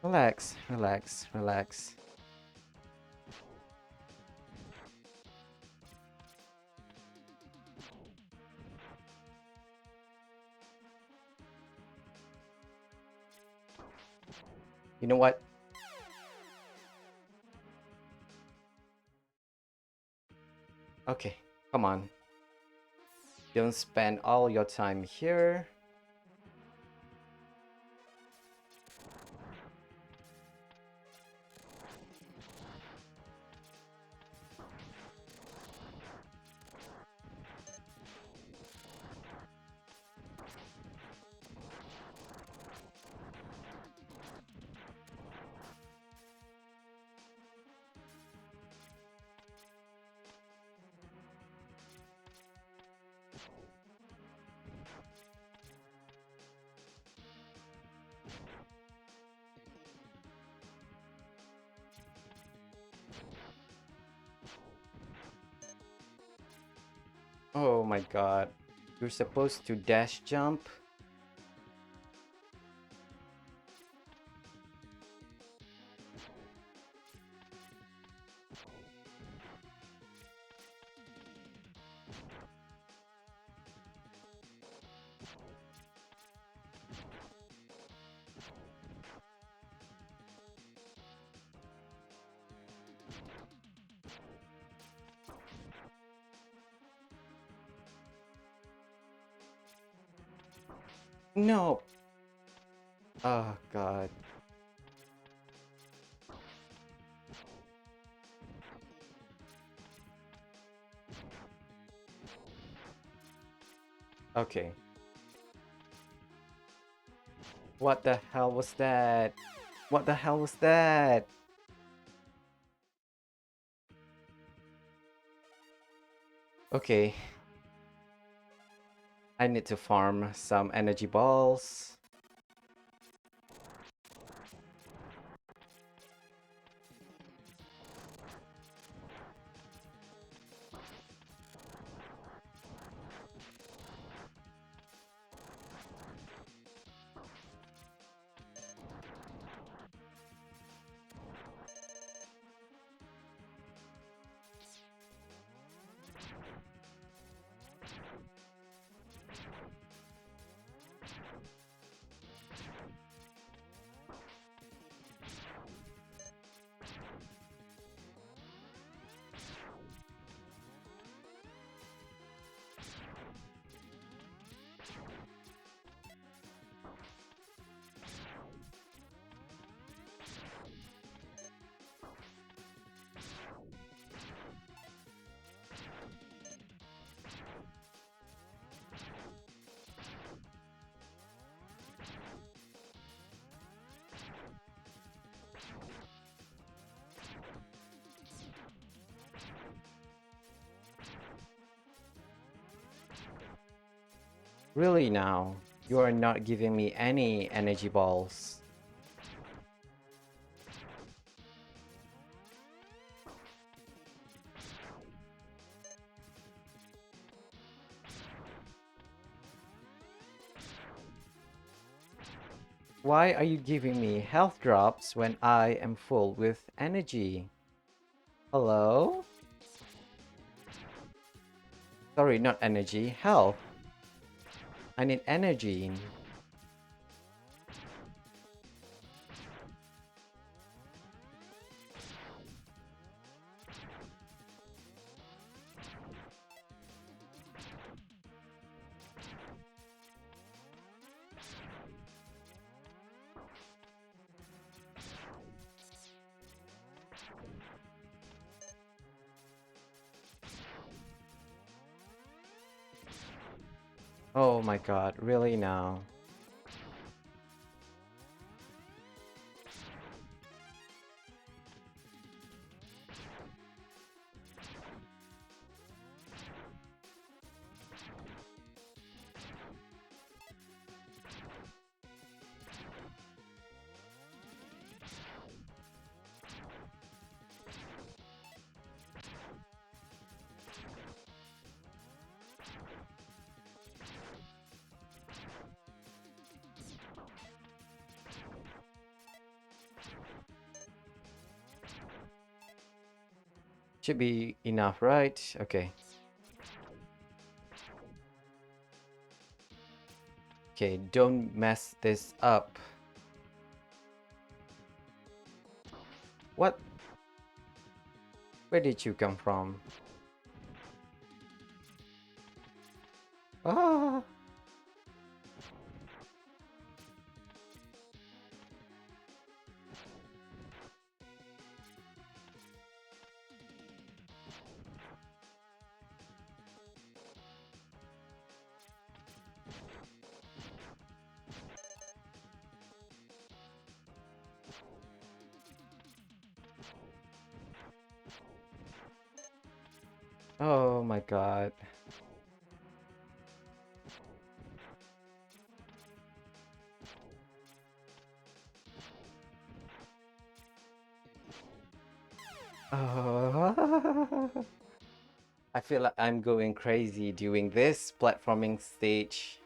Relax, relax, relax. You know what? Okay, come on. Don't spend all your time here. Oh my god. You're supposed to dash jump? No. Oh god. Okay. What the hell was that? What the hell was that? Okay. I need to farm some energy balls. Really now? You are not giving me any energy balls. Why are you giving me health drops when I am full with energy? Hello? Sorry, not energy, health. I need energy. Oh my god, really now? Should be enough, right? Okay. Okay, don't mess this up. What? Where did you come from? Ah! Oh my god. Oh. I feel like I'm going crazy doing this platforming stage.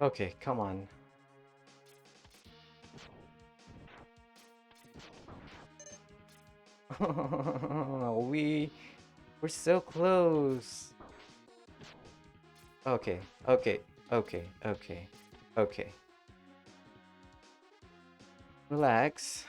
Okay, come on. we we're so close. Okay, okay, okay, okay, okay. Relax.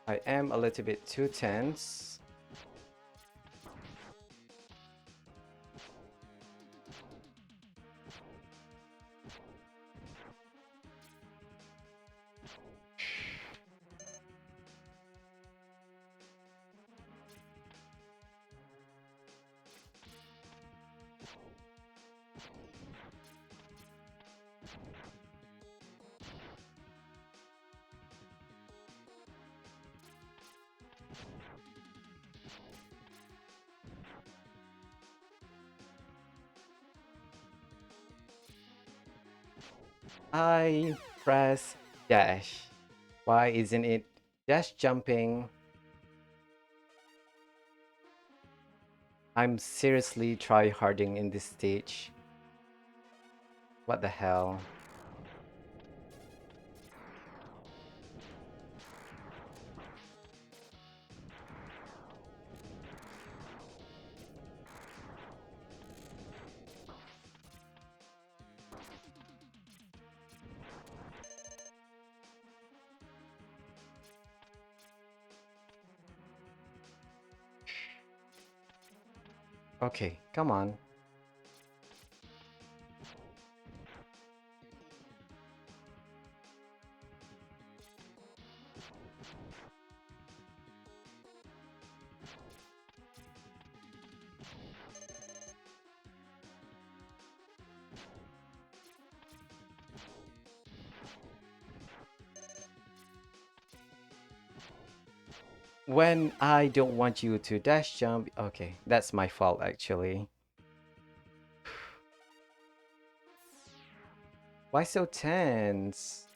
I am a little bit too tense. I press dash. Why isn't it dash jumping? I'm seriously try harding in this stage. What the hell? Okay, come on. When I don't want you to dash jump, okay, that's my fault actually. Why so tense?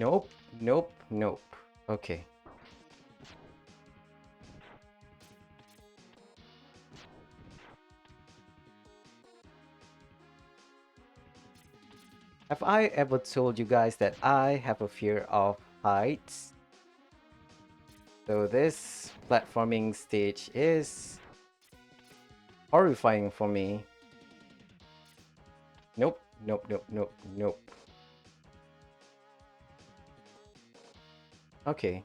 Nope, nope, nope. Okay. Have I ever told you guys that I have a fear of heights? So this platforming stage is horrifying for me. Nope, nope, nope, nope, nope. Okay.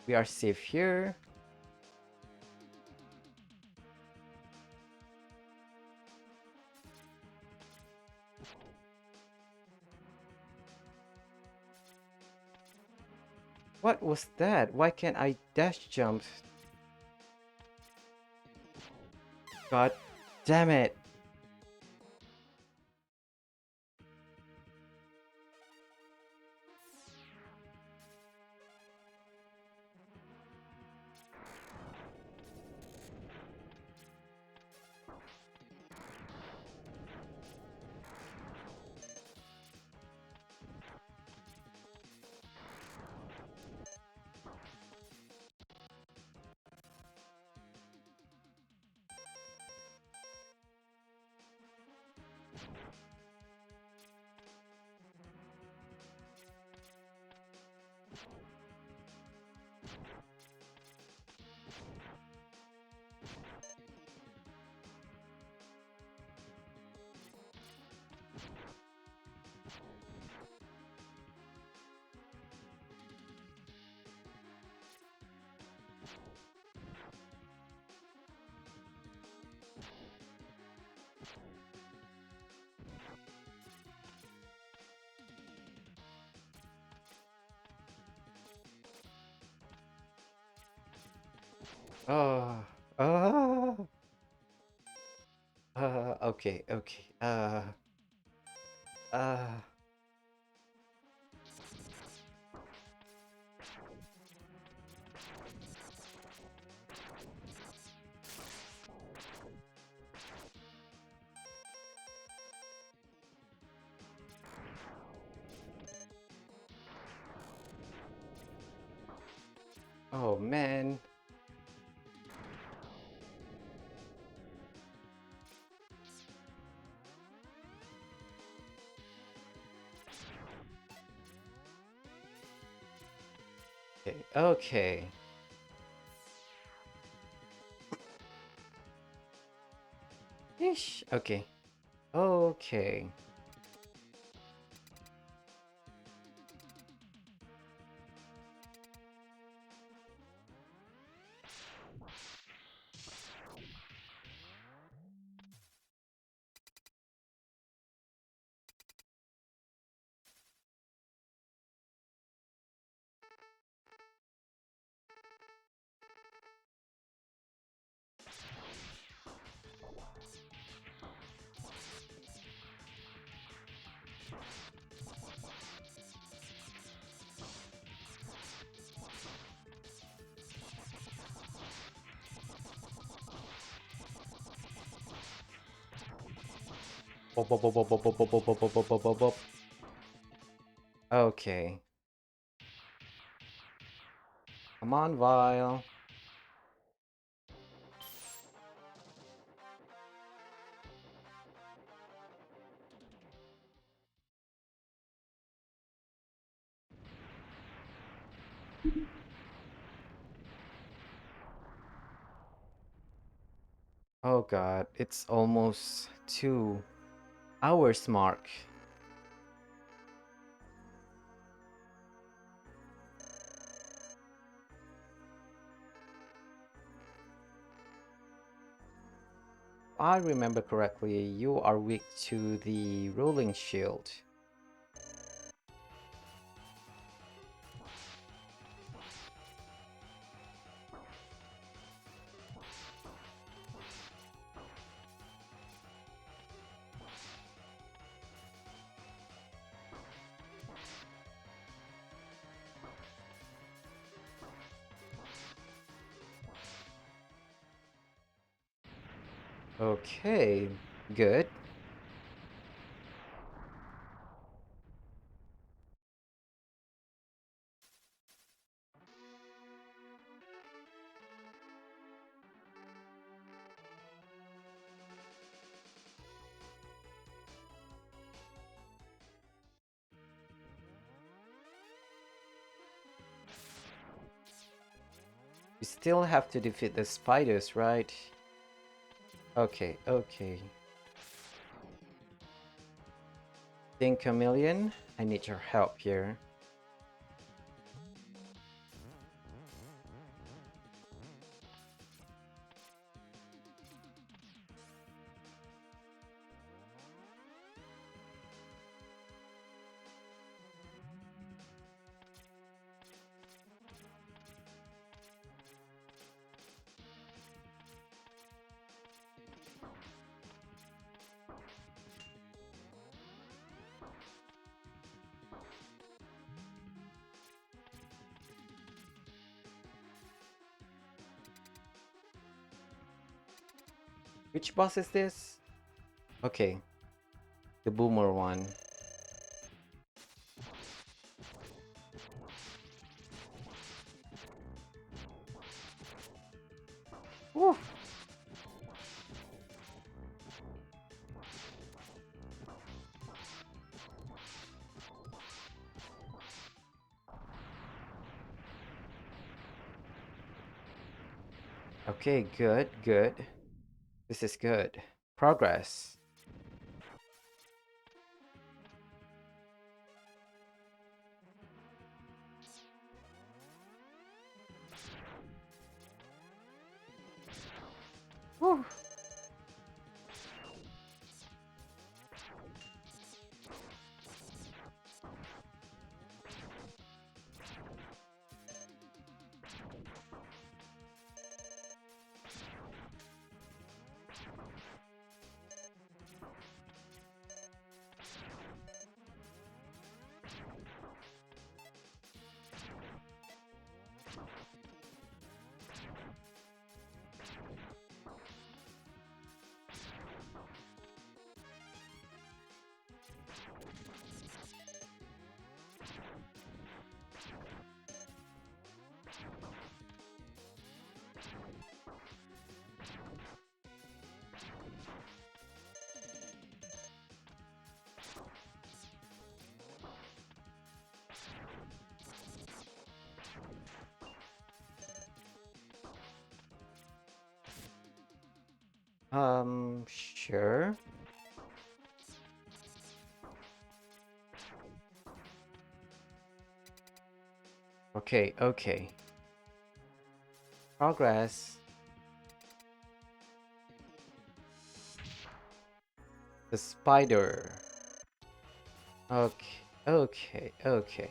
We are safe here. What was that? Why can't I dash jump? God damn it. Oh, oh, okay, okay. Uh, oh man. Okay, okay. Ish. Okay, okay. Bop, bop, bop, bop, bop, bop, bop, bop, bop, bop, bop, bop, bop. Okay. Come on, Vile. Oh god, it's almost 2 hours mark. I remember correctly, you are weak to the rolling shield. Okay, good. We still have to defeat the spiders, right? Okay, okay. Think Chameleon, I need your help here. Which boss is this? Okay, the boomer one. Woo. Okay, good, good. This is good. Progress. Woo. Sure. Okay, okay. Progress. The spider. Okay, okay, okay.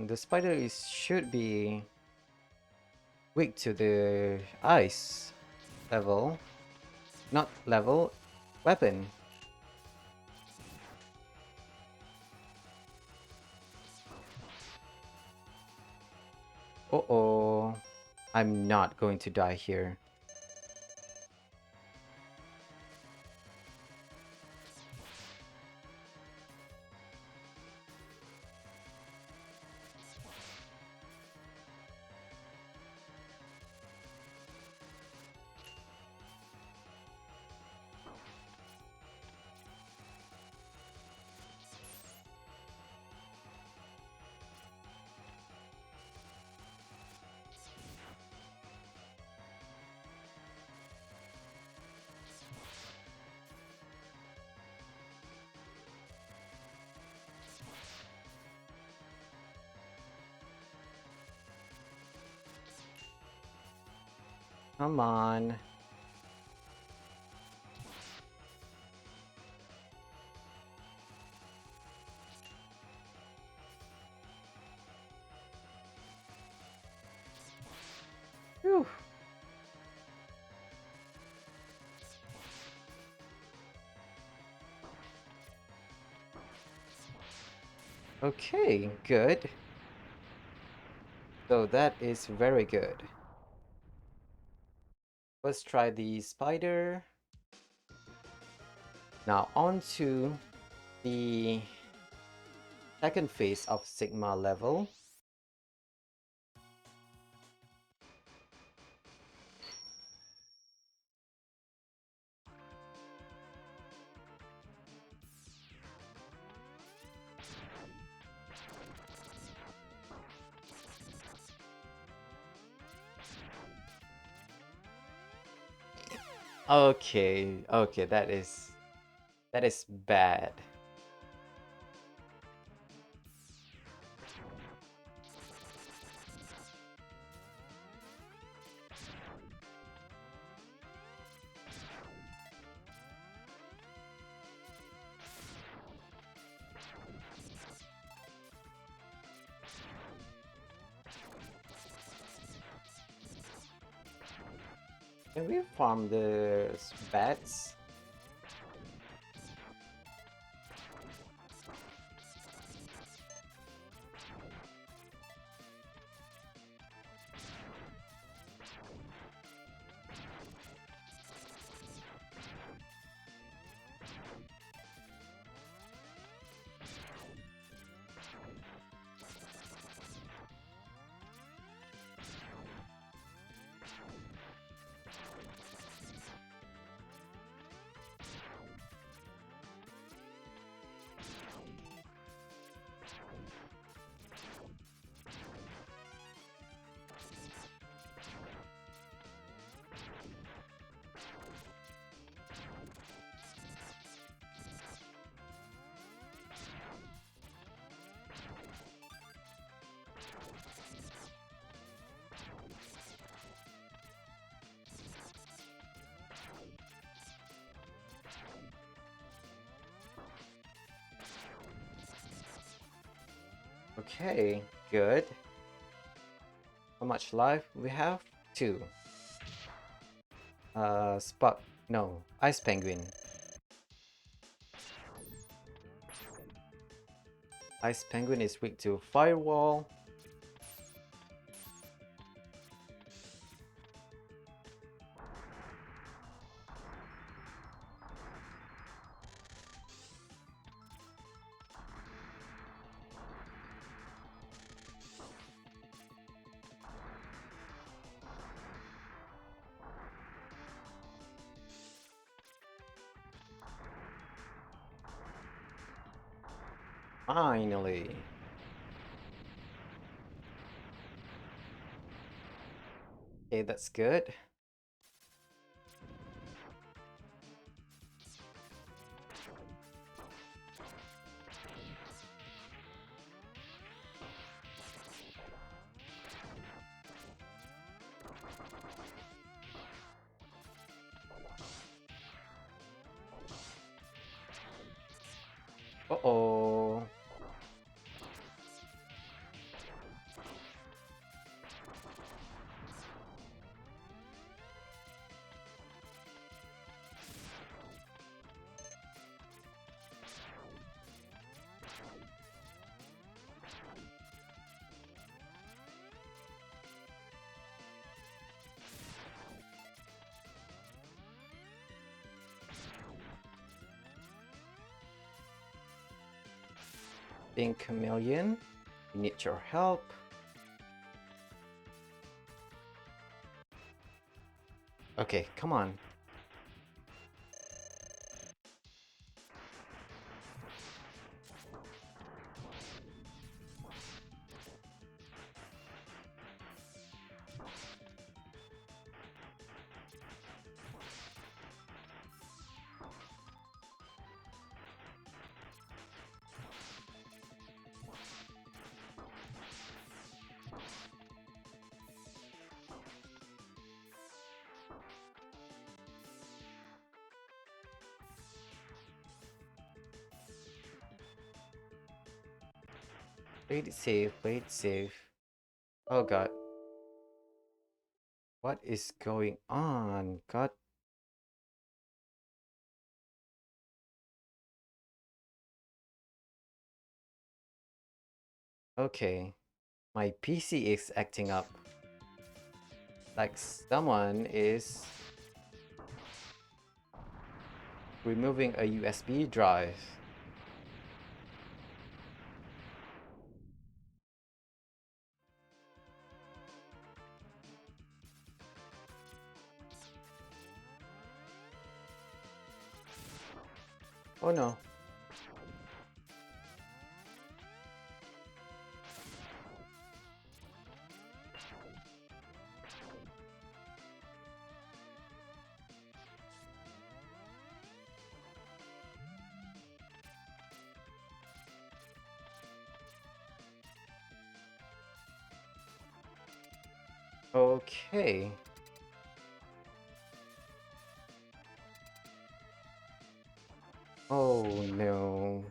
The spider is should be weak to the ice level. Not level, weapon. Uh-oh. I'm not going to die here. Come on. Whew. Okay, good. So that is very good. Let's try the spider. Now on to the second phase of Sigma level. Okay, okay, that is bad. Can we farm the bats? Okay, good. How much life we have? Two. Spark. No, Ice Penguin. Ice Penguin is weak to Firewall. Finally. Okay, that's good. Uh-oh. Pink Chameleon, we need your help. Okay, come on. Play it safe, play it safe. Oh god. What is going on? God. Okay. My PC is acting up. Like someone is removing a USB drive. Oh no. Okay. Oh no.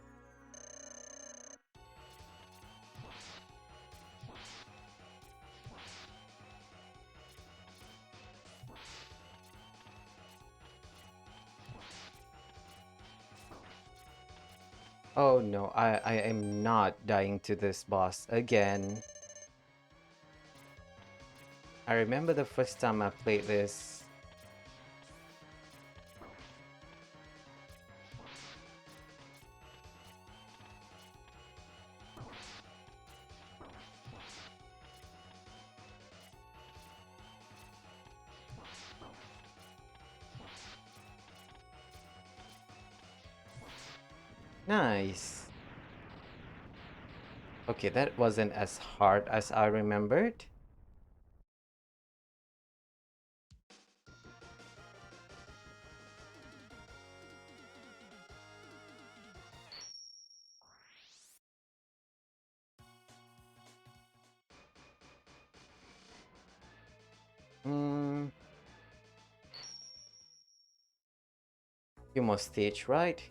Oh no, I am not dying to this boss again. I remember the first time I played this. Nice. Okay, that wasn't as hard as I remembered. Hmm, few more stage, right?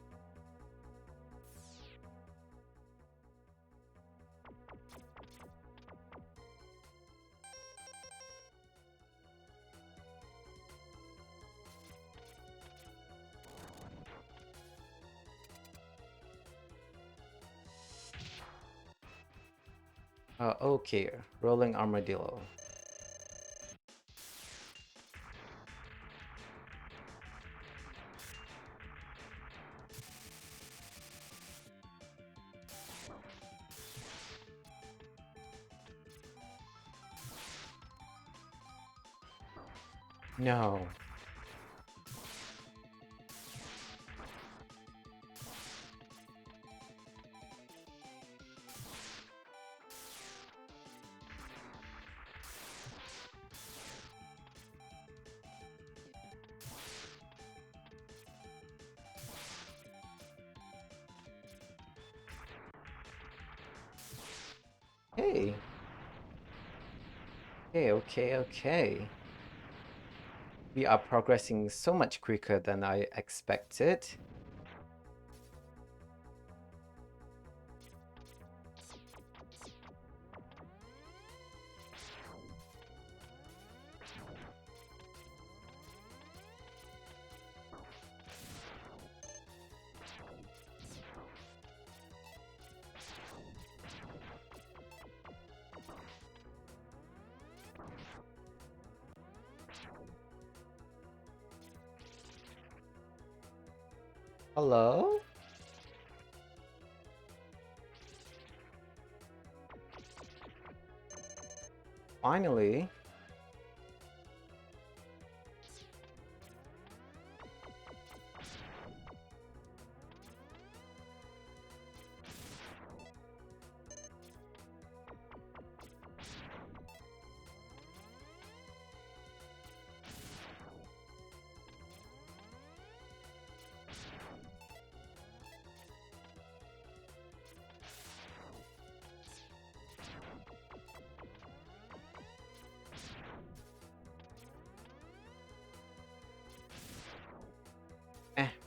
Okay, rolling armadillo. No. Hey. Okay. We are progressing so much quicker than I expected. Hello? Finally.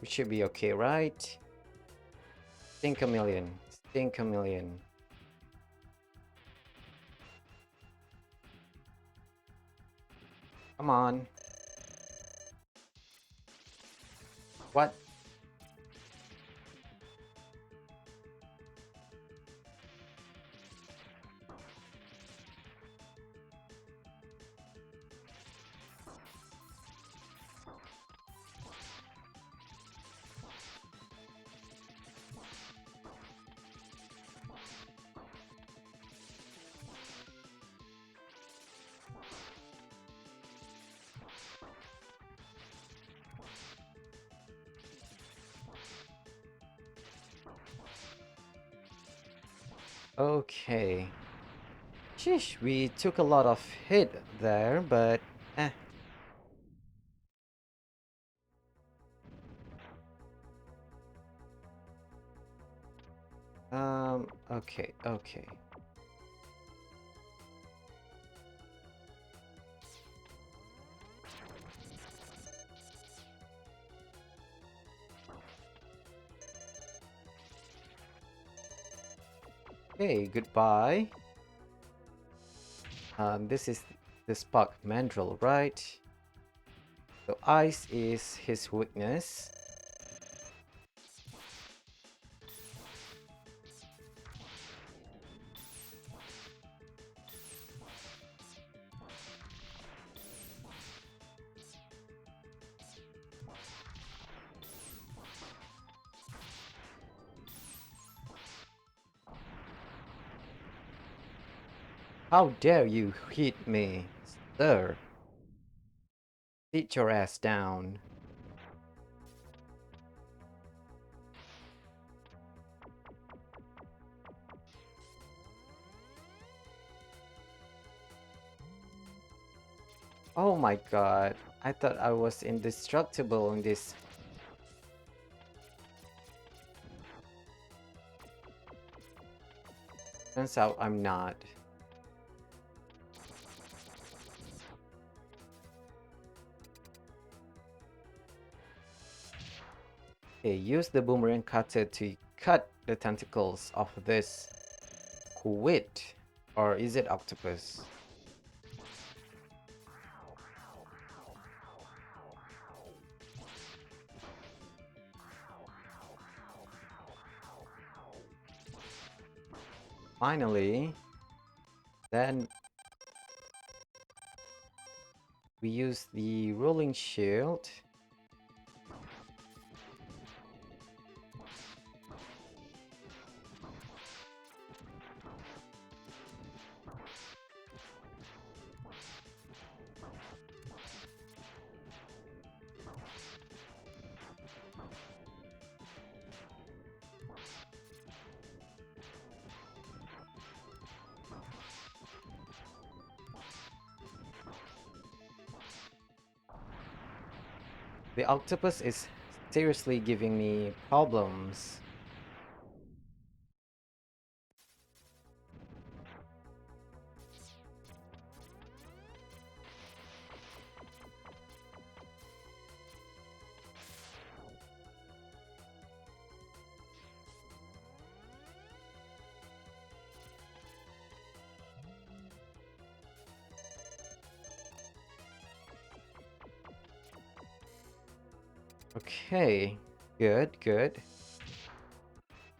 We should be okay, right? Think a million. Think a million. Come on. What? Okay. Sheesh, we took a lot of hit there, but eh. Okay. Okay, goodbye. This is the Spark Mandrill, right? So ice is his weakness. How dare you hit me, sir? Sit your ass down. Oh my god, I thought I was indestructible in this. Turns out I'm not. Okay, use the boomerang cutter to cut the tentacles of this squid. Or is it octopus? Finally, then we use the rolling shield. The octopus is seriously giving me problems. Okay, good, good.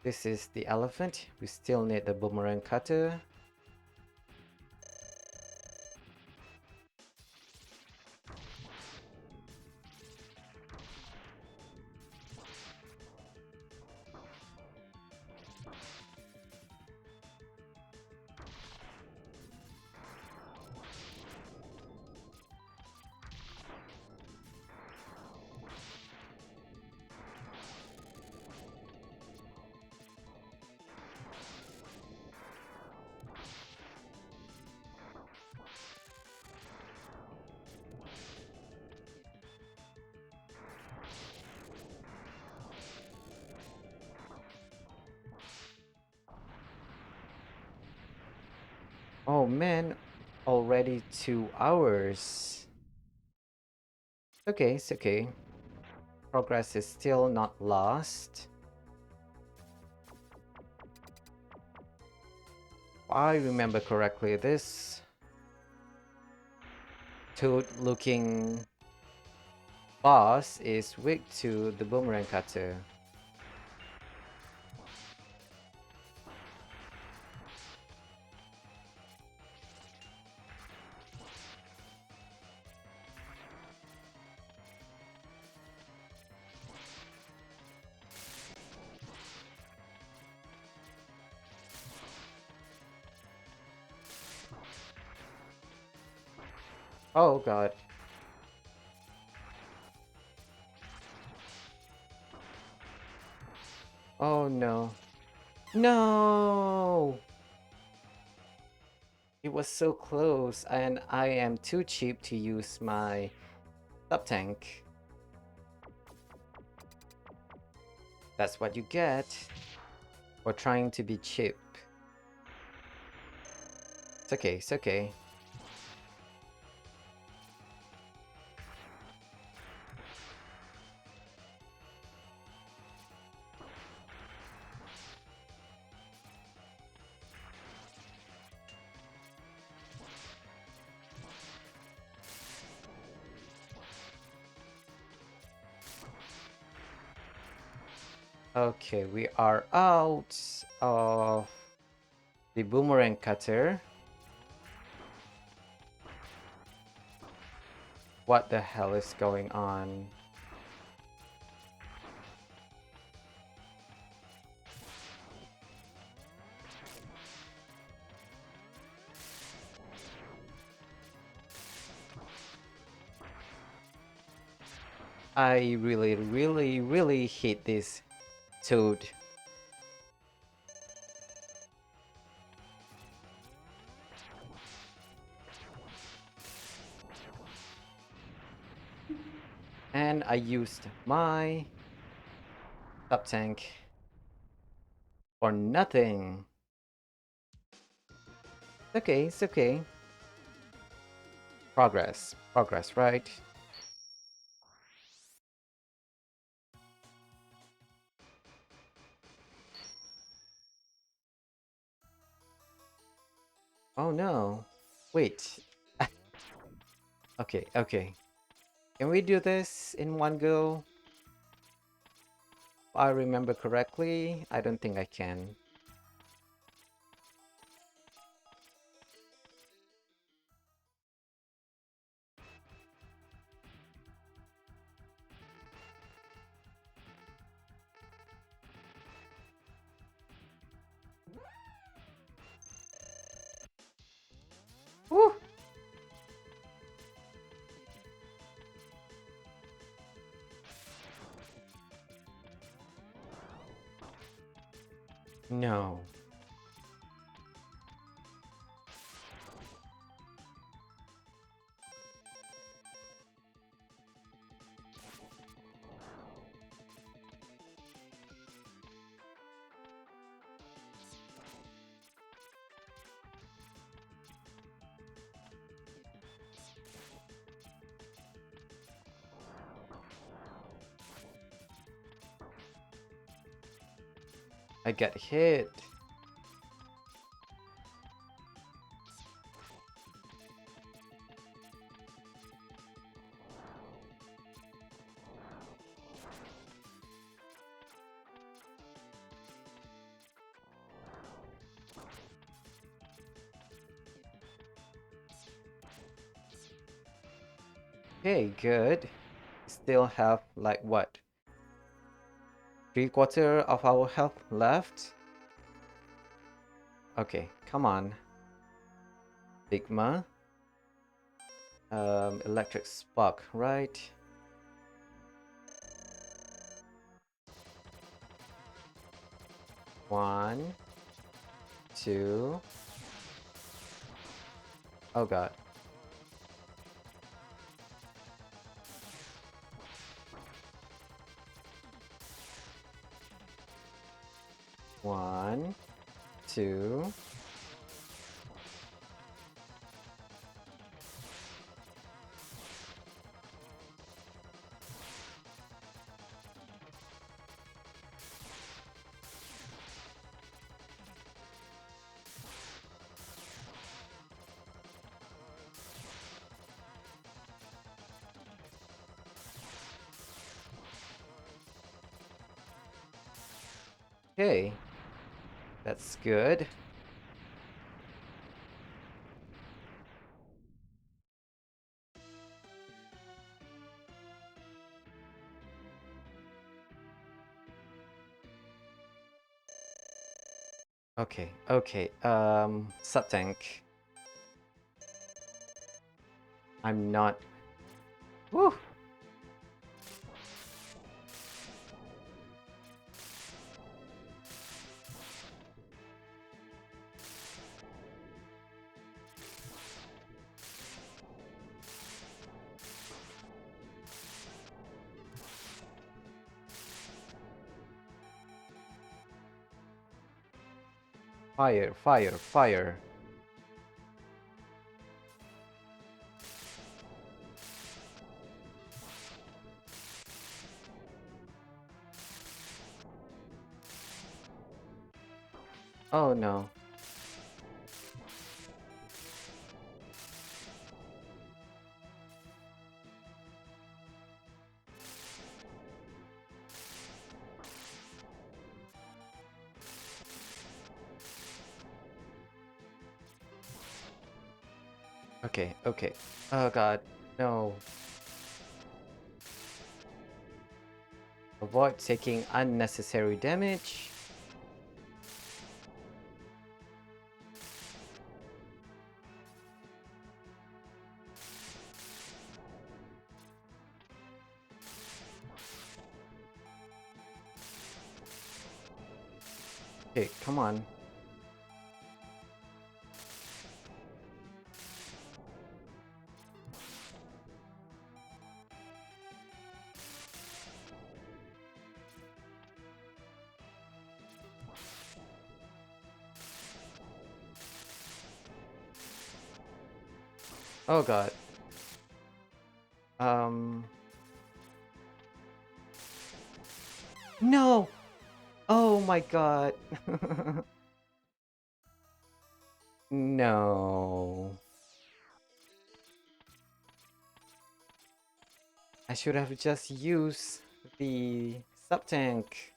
This is the elephant. We still need the boomerang cutter. Oh man, already 2 hours. Okay, it's okay. Progress is still not lost. If I remember correctly, this toad-looking boss is weak to the boomerang cutter. Oh god. Oh no. No! It was so close, and I am too cheap to use my sub-tank. That's what you get for trying to be cheap. It's okay, it's okay. Okay, we are out of the boomerang cutter. What the hell is going on? I really, really, really hate this toad. And I used my sub tank for nothing. It's okay, it's okay. Progress, progress, right? Oh no. Wait. Okay, okay. Can we do this in one go? If I remember correctly, I don't think I can. Woo! No. I got hit. Okay, good. Still have like what? 3/4 of our health left? Okay, come on. Sigma. Electric spark, right? One, two. Oh god. One, two. Okay, that's good. Okay, okay. Sub tank. I'm not. Woo! Fire, fire, fire. Oh no. Okay, okay. Oh god, no. Avoid taking unnecessary damage. Okay, come on. Oh god. Um. No! Oh my god. No. I should have just used the sub-tank.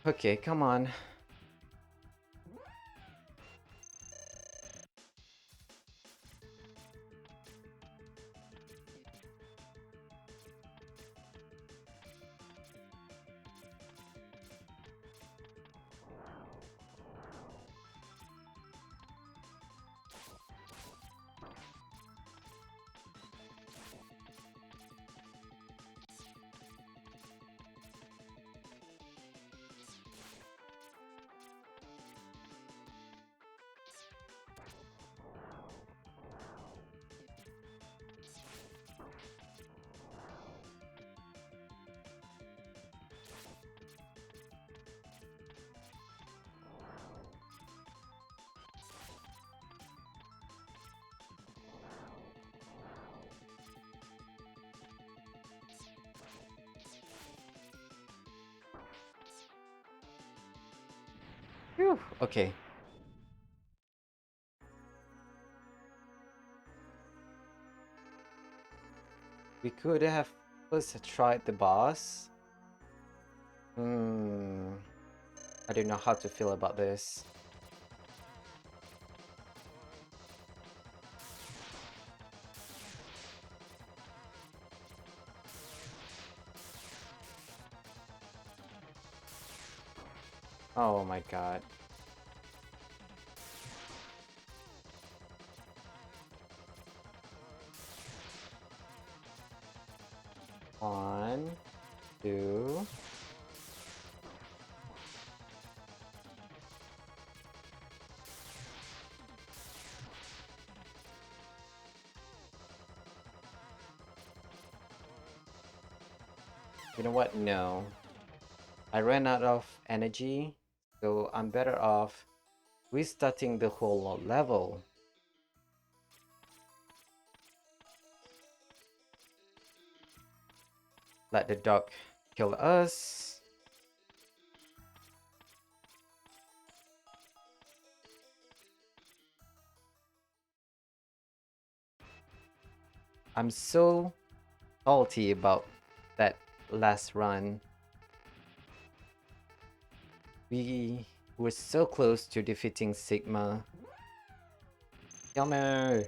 Okay, come on. Phew, okay. We could have first tried the boss. Hmm. I don't know how to feel about this. Oh my god. One, two. You know what? No. I ran out of energy, so I'm better off restarting the whole level. Let the dog kill us. I'm so salty about that last run. We were so close to defeating Sigma. Kill me!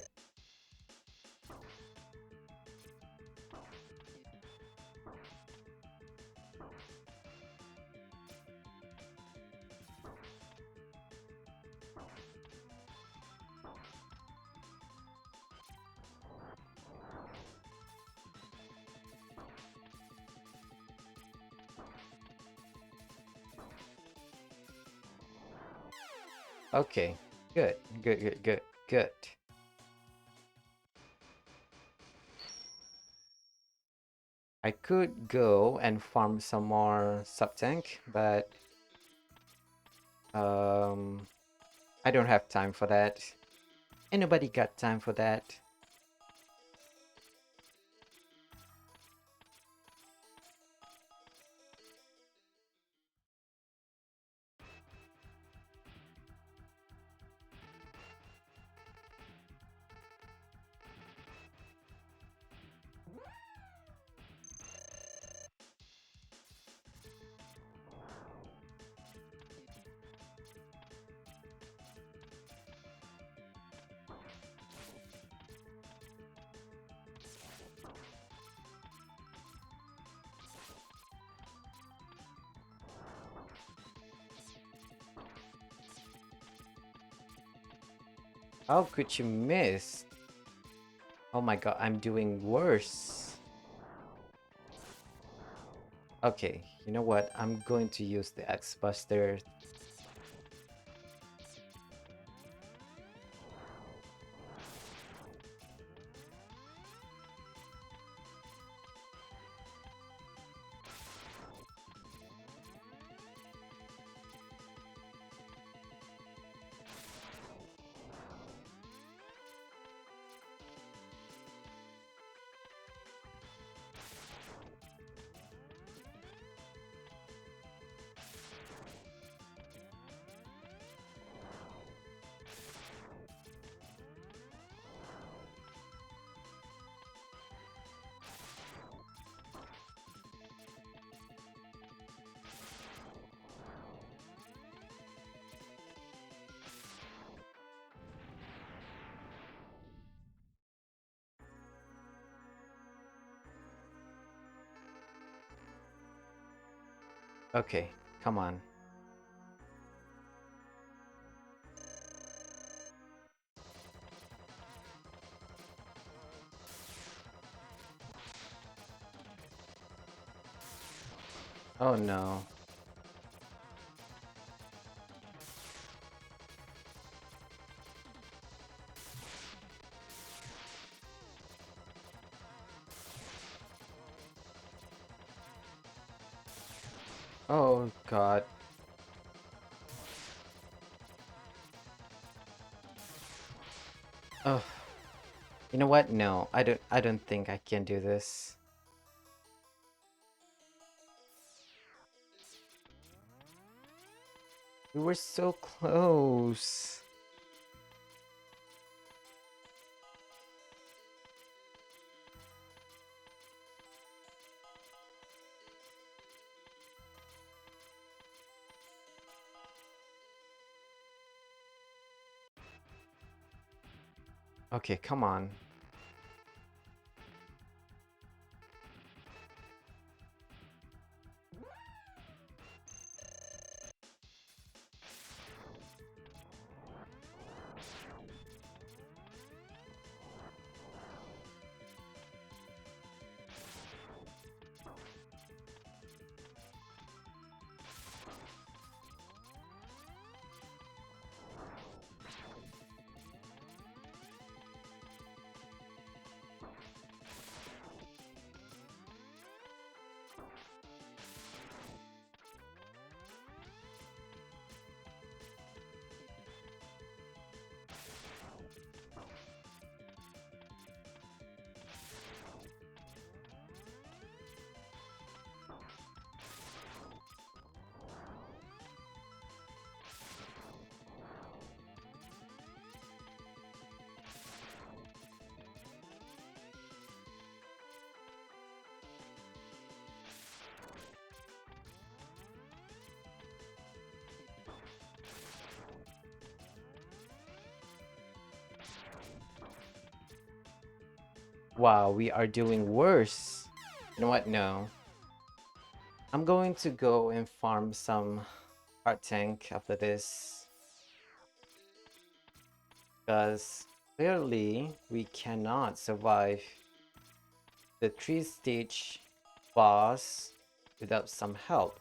Okay, good, good, good, good, good. I could go and farm some more sub-tank, but um, I don't have time for that. Ain't nobody got time for that. How could you miss? Oh my god, I'm doing worse. Okay, you know what? I'm going to use the X-Buster. Okay, come on. Oh no. Oh god. Oh, you know what? No, I don't think I can do this. We were so close. Okay, come on. Wow, we are doing worse. You know what? No. I'm going to go and farm some heart tank after this. Because clearly we cannot survive the 3-stage boss without some help.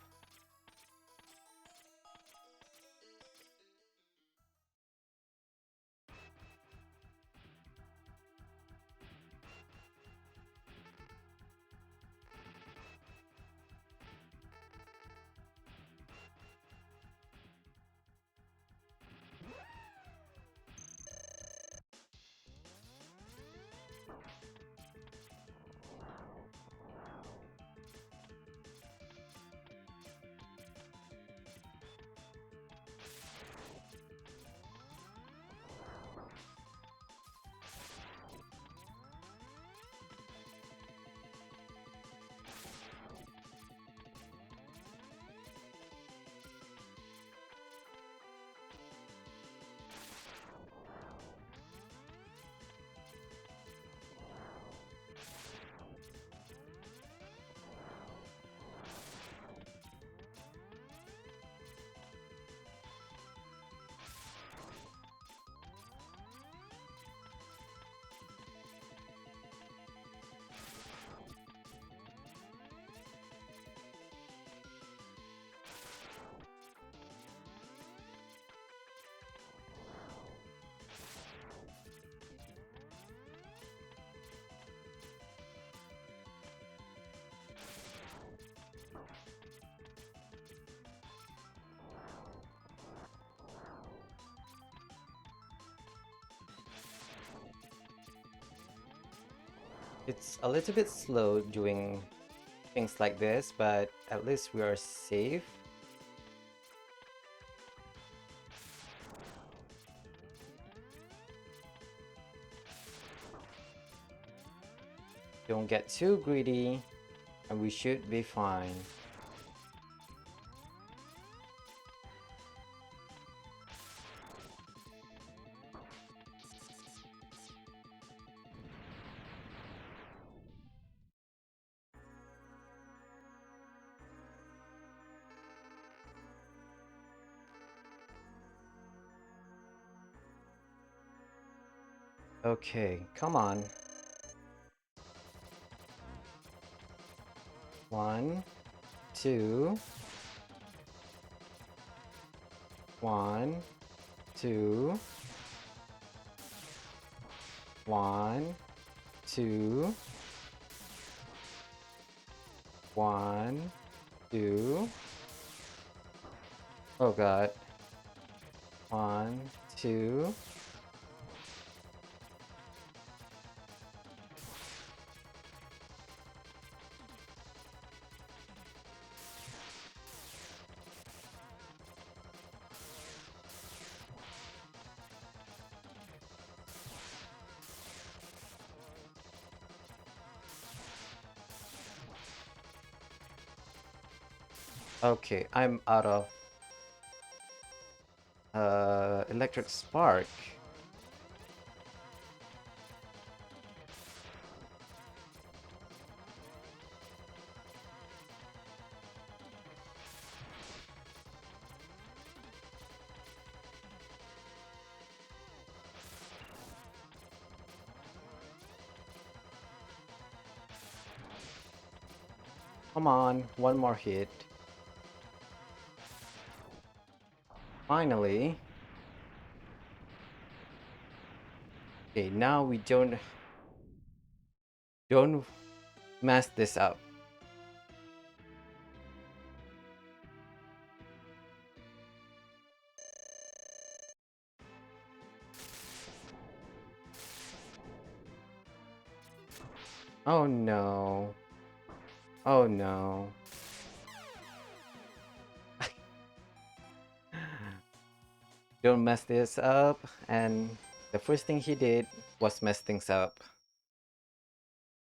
It's a little bit slow doing things like this, but at least we are safe. Don't get too greedy, and we should be fine. Okay, come on. 1, 2. 1, 2. 1, 2. 1, 2. Oh god. 1, 2. Okay, I'm out of electric spark. Come on, one more hit. Finally. Okay, now we don't mess this up. Oh no. Oh no. Don't mess this up, and the first thing he did was mess things up.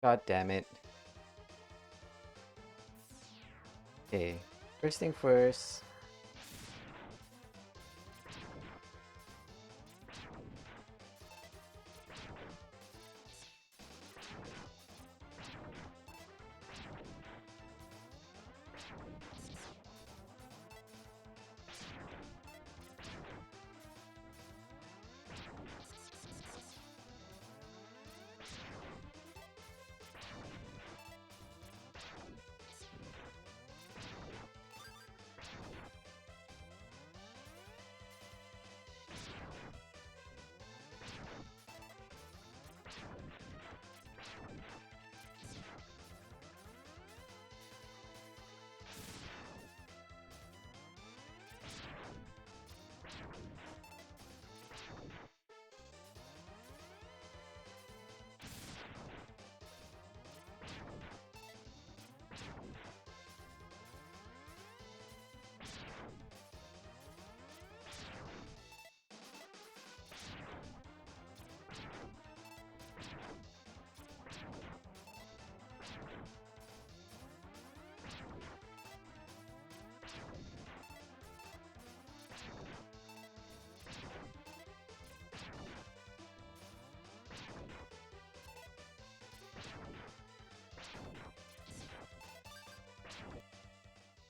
God damn it. Okay, first thing first.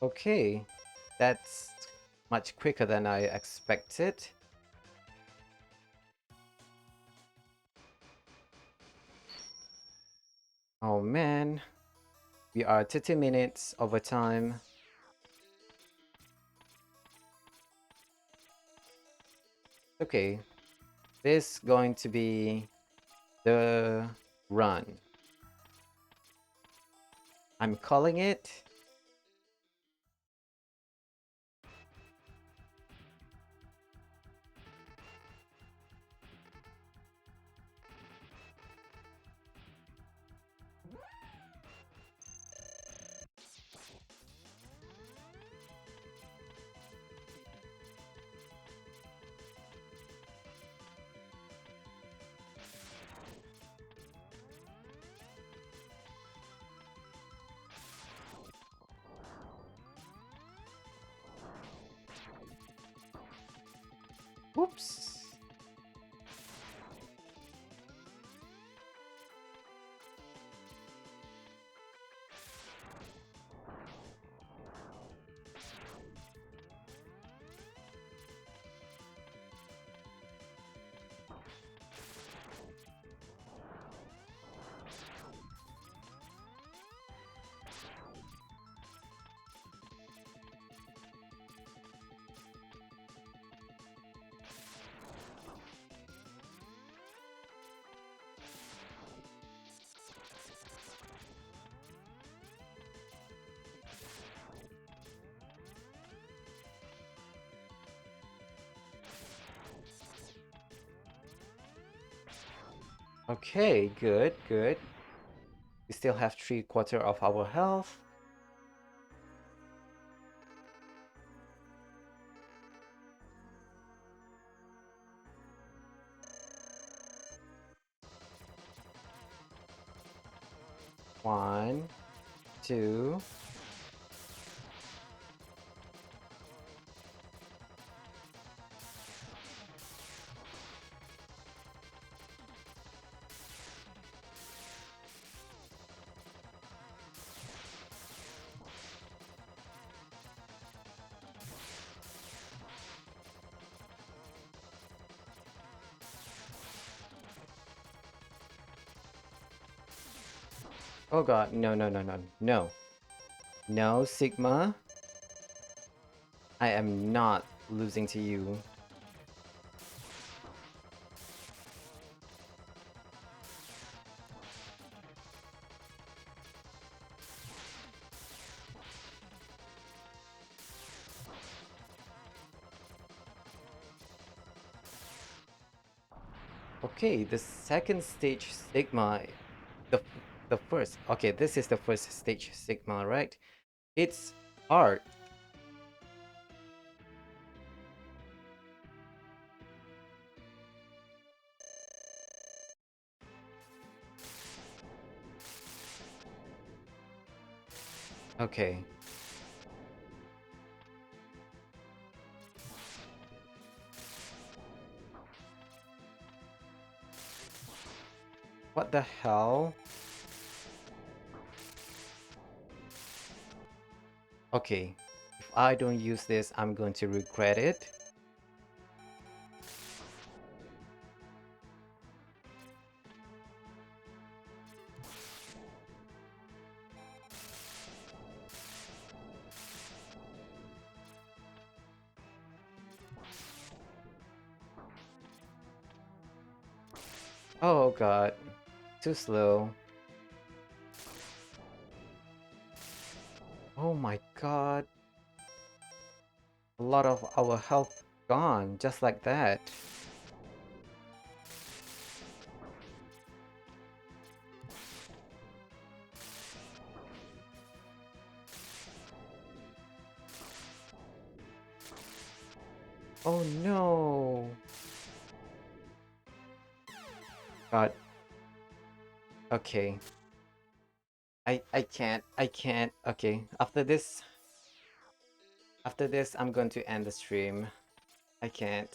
Okay, that's much quicker than I expected. Oh man, we are 30 minutes over time. Okay, this is going to be the run. I'm calling it. Oops. Okay, good, good. We still have 3/4 of our health. One, two. Oh god, no, no, no, no, no. No, Sigma. I am not losing to you. Okay, the second stage Sigma, the the first. Okay, this is the first stage Sigma, right? It's hard. Okay. What the hell? Okay. If I don't use this, I'm going to regret it. Oh god. Too slow. Oh my god. A lot of our health gone, just like that. Oh no. God. Okay. I can't. I can't. Okay. After this, I'm going to end the stream. I can't.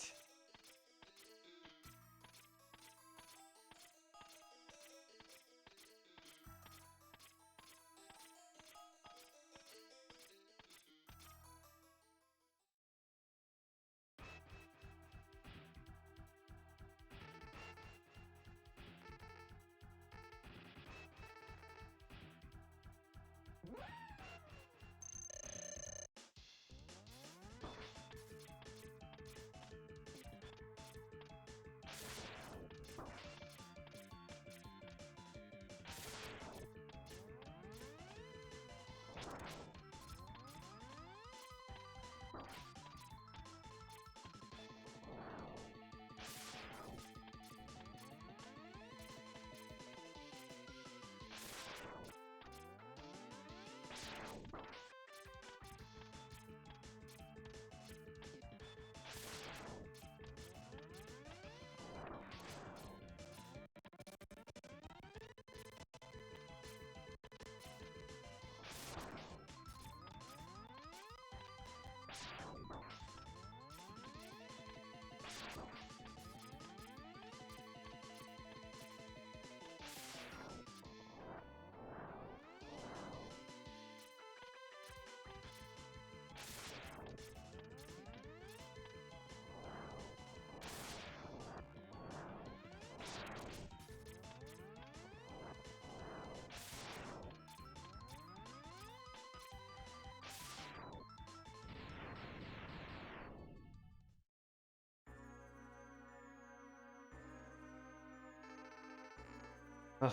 Ugh,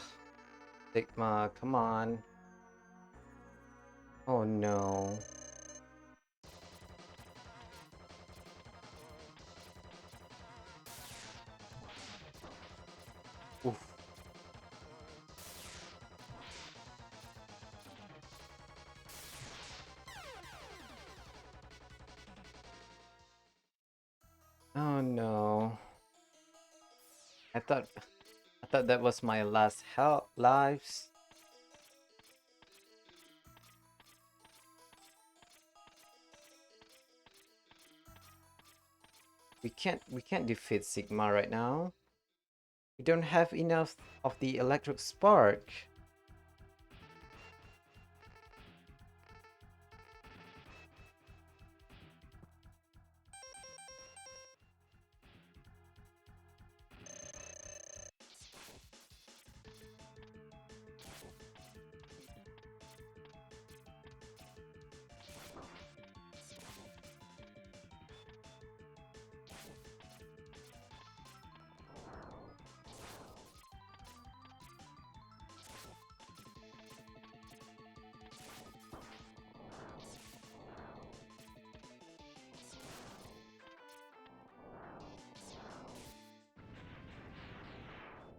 Sigma, come on. Oh no. Oof. Oh no. I thought I thought that was my last health lives. We can't defeat Sigma right now. We don't have enough of the electric spark.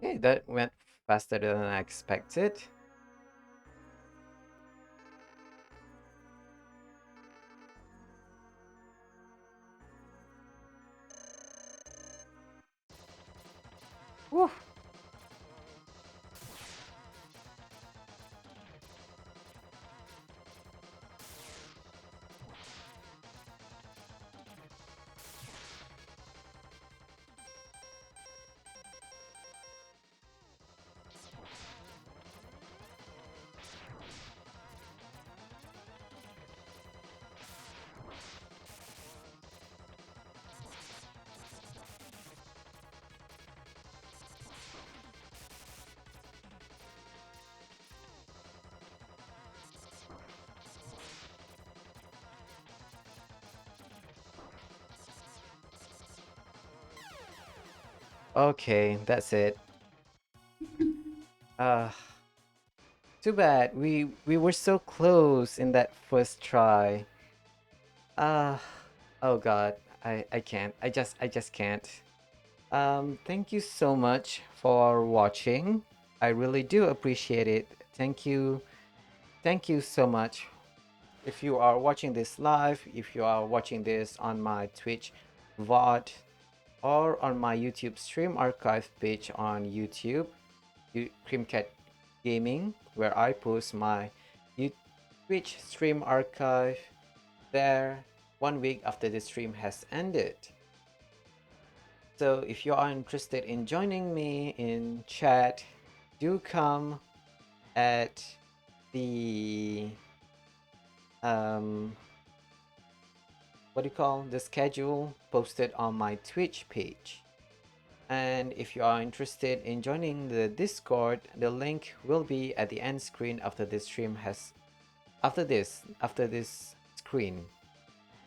Okay, that went faster than I expected. Whew. Okay, that's it. Uh, Too bad. We were so close in that first try. Uh, oh god. I can't. I just can't. Thank you so much for watching. I really do appreciate it. Thank you. Thank you so much. If you are watching this live, if you are watching this on my Twitch VOD or on my YouTube stream archive page on YouTube, Creamcat Gaming, where I post my Twitch stream archive there 1 week after the stream has ended. So if you are interested in joining me in chat, do come at the um what do you call the schedule posted on my Twitch page. And if you are interested in joining the Discord, the link will be at the end screen after this stream has after this screen,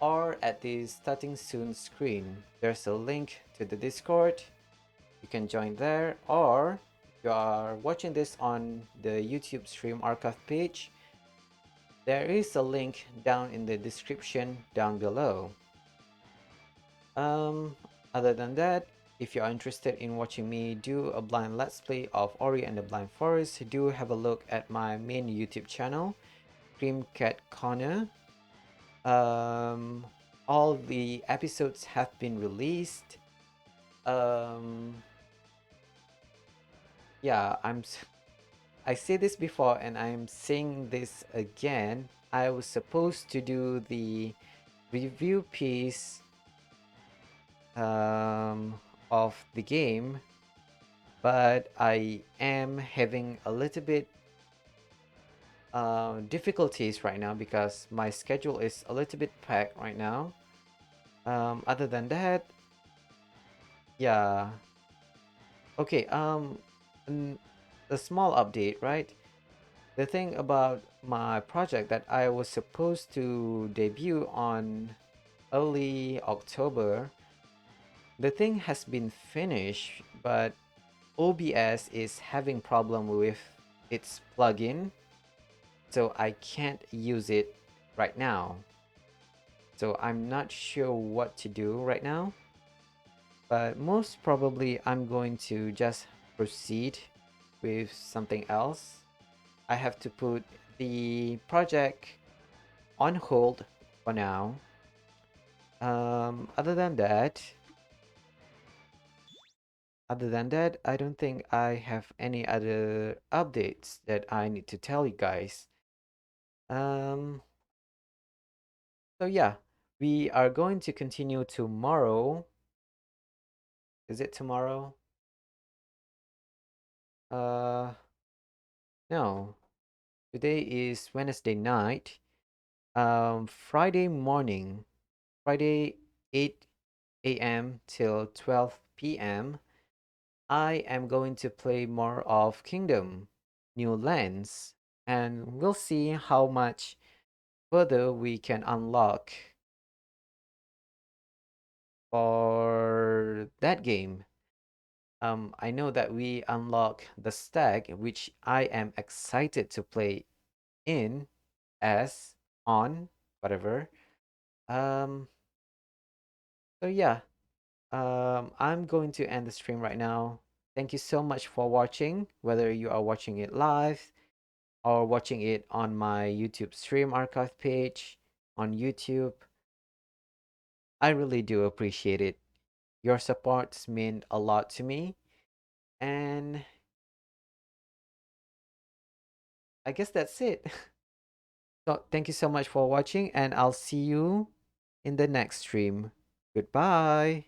or at the starting soon screen. There's a link to the Discord. You can join there, or if you are watching this on the YouTube stream archive page, there is a link down in the description down below. Um, Other than that, if you are interested in watching me do a blind let's play of Ori and the Blind Forest, do have a look at my main YouTube channel, Creamcat Corner. Um, all the episodes have been released. Um, yeah, I say this before and I'm saying this again. I was supposed to do the review piece of the game, but I am having a little bit difficulties right now because my schedule is a little bit packed right now. Other than that, yeah. Okay, a small update, right? The thing about my project that I was supposed to debut on early October, the thing has been finished, but OBS is having problem with its plugin, so I can't use it right now. So I'm not sure what to do right now, but most probably I'm going to just proceed with something else. I have to put the project on hold for now. Other than that, I don't think I have any other updates that I need to tell you guys. Um, so yeah, we are going to continue tomorrow. Is it tomorrow? Uh, no. Today is Wednesday night. Friday morning, Friday 8 a.m. till 12 p.m. I am going to play more of Kingdom New Lands, and we'll see how much further we can unlock for that game. I know that we unlock the stag, which I am excited to play in as on whatever. Um, so yeah, I'm going to end the stream right now. Thank you so much for watching, whether you are watching it live or watching it on my YouTube stream archive page on YouTube. I really do appreciate it. Your supports mean a lot to me. And I guess that's it. So thank you so much for watching, and I'll see you in the next stream. Goodbye.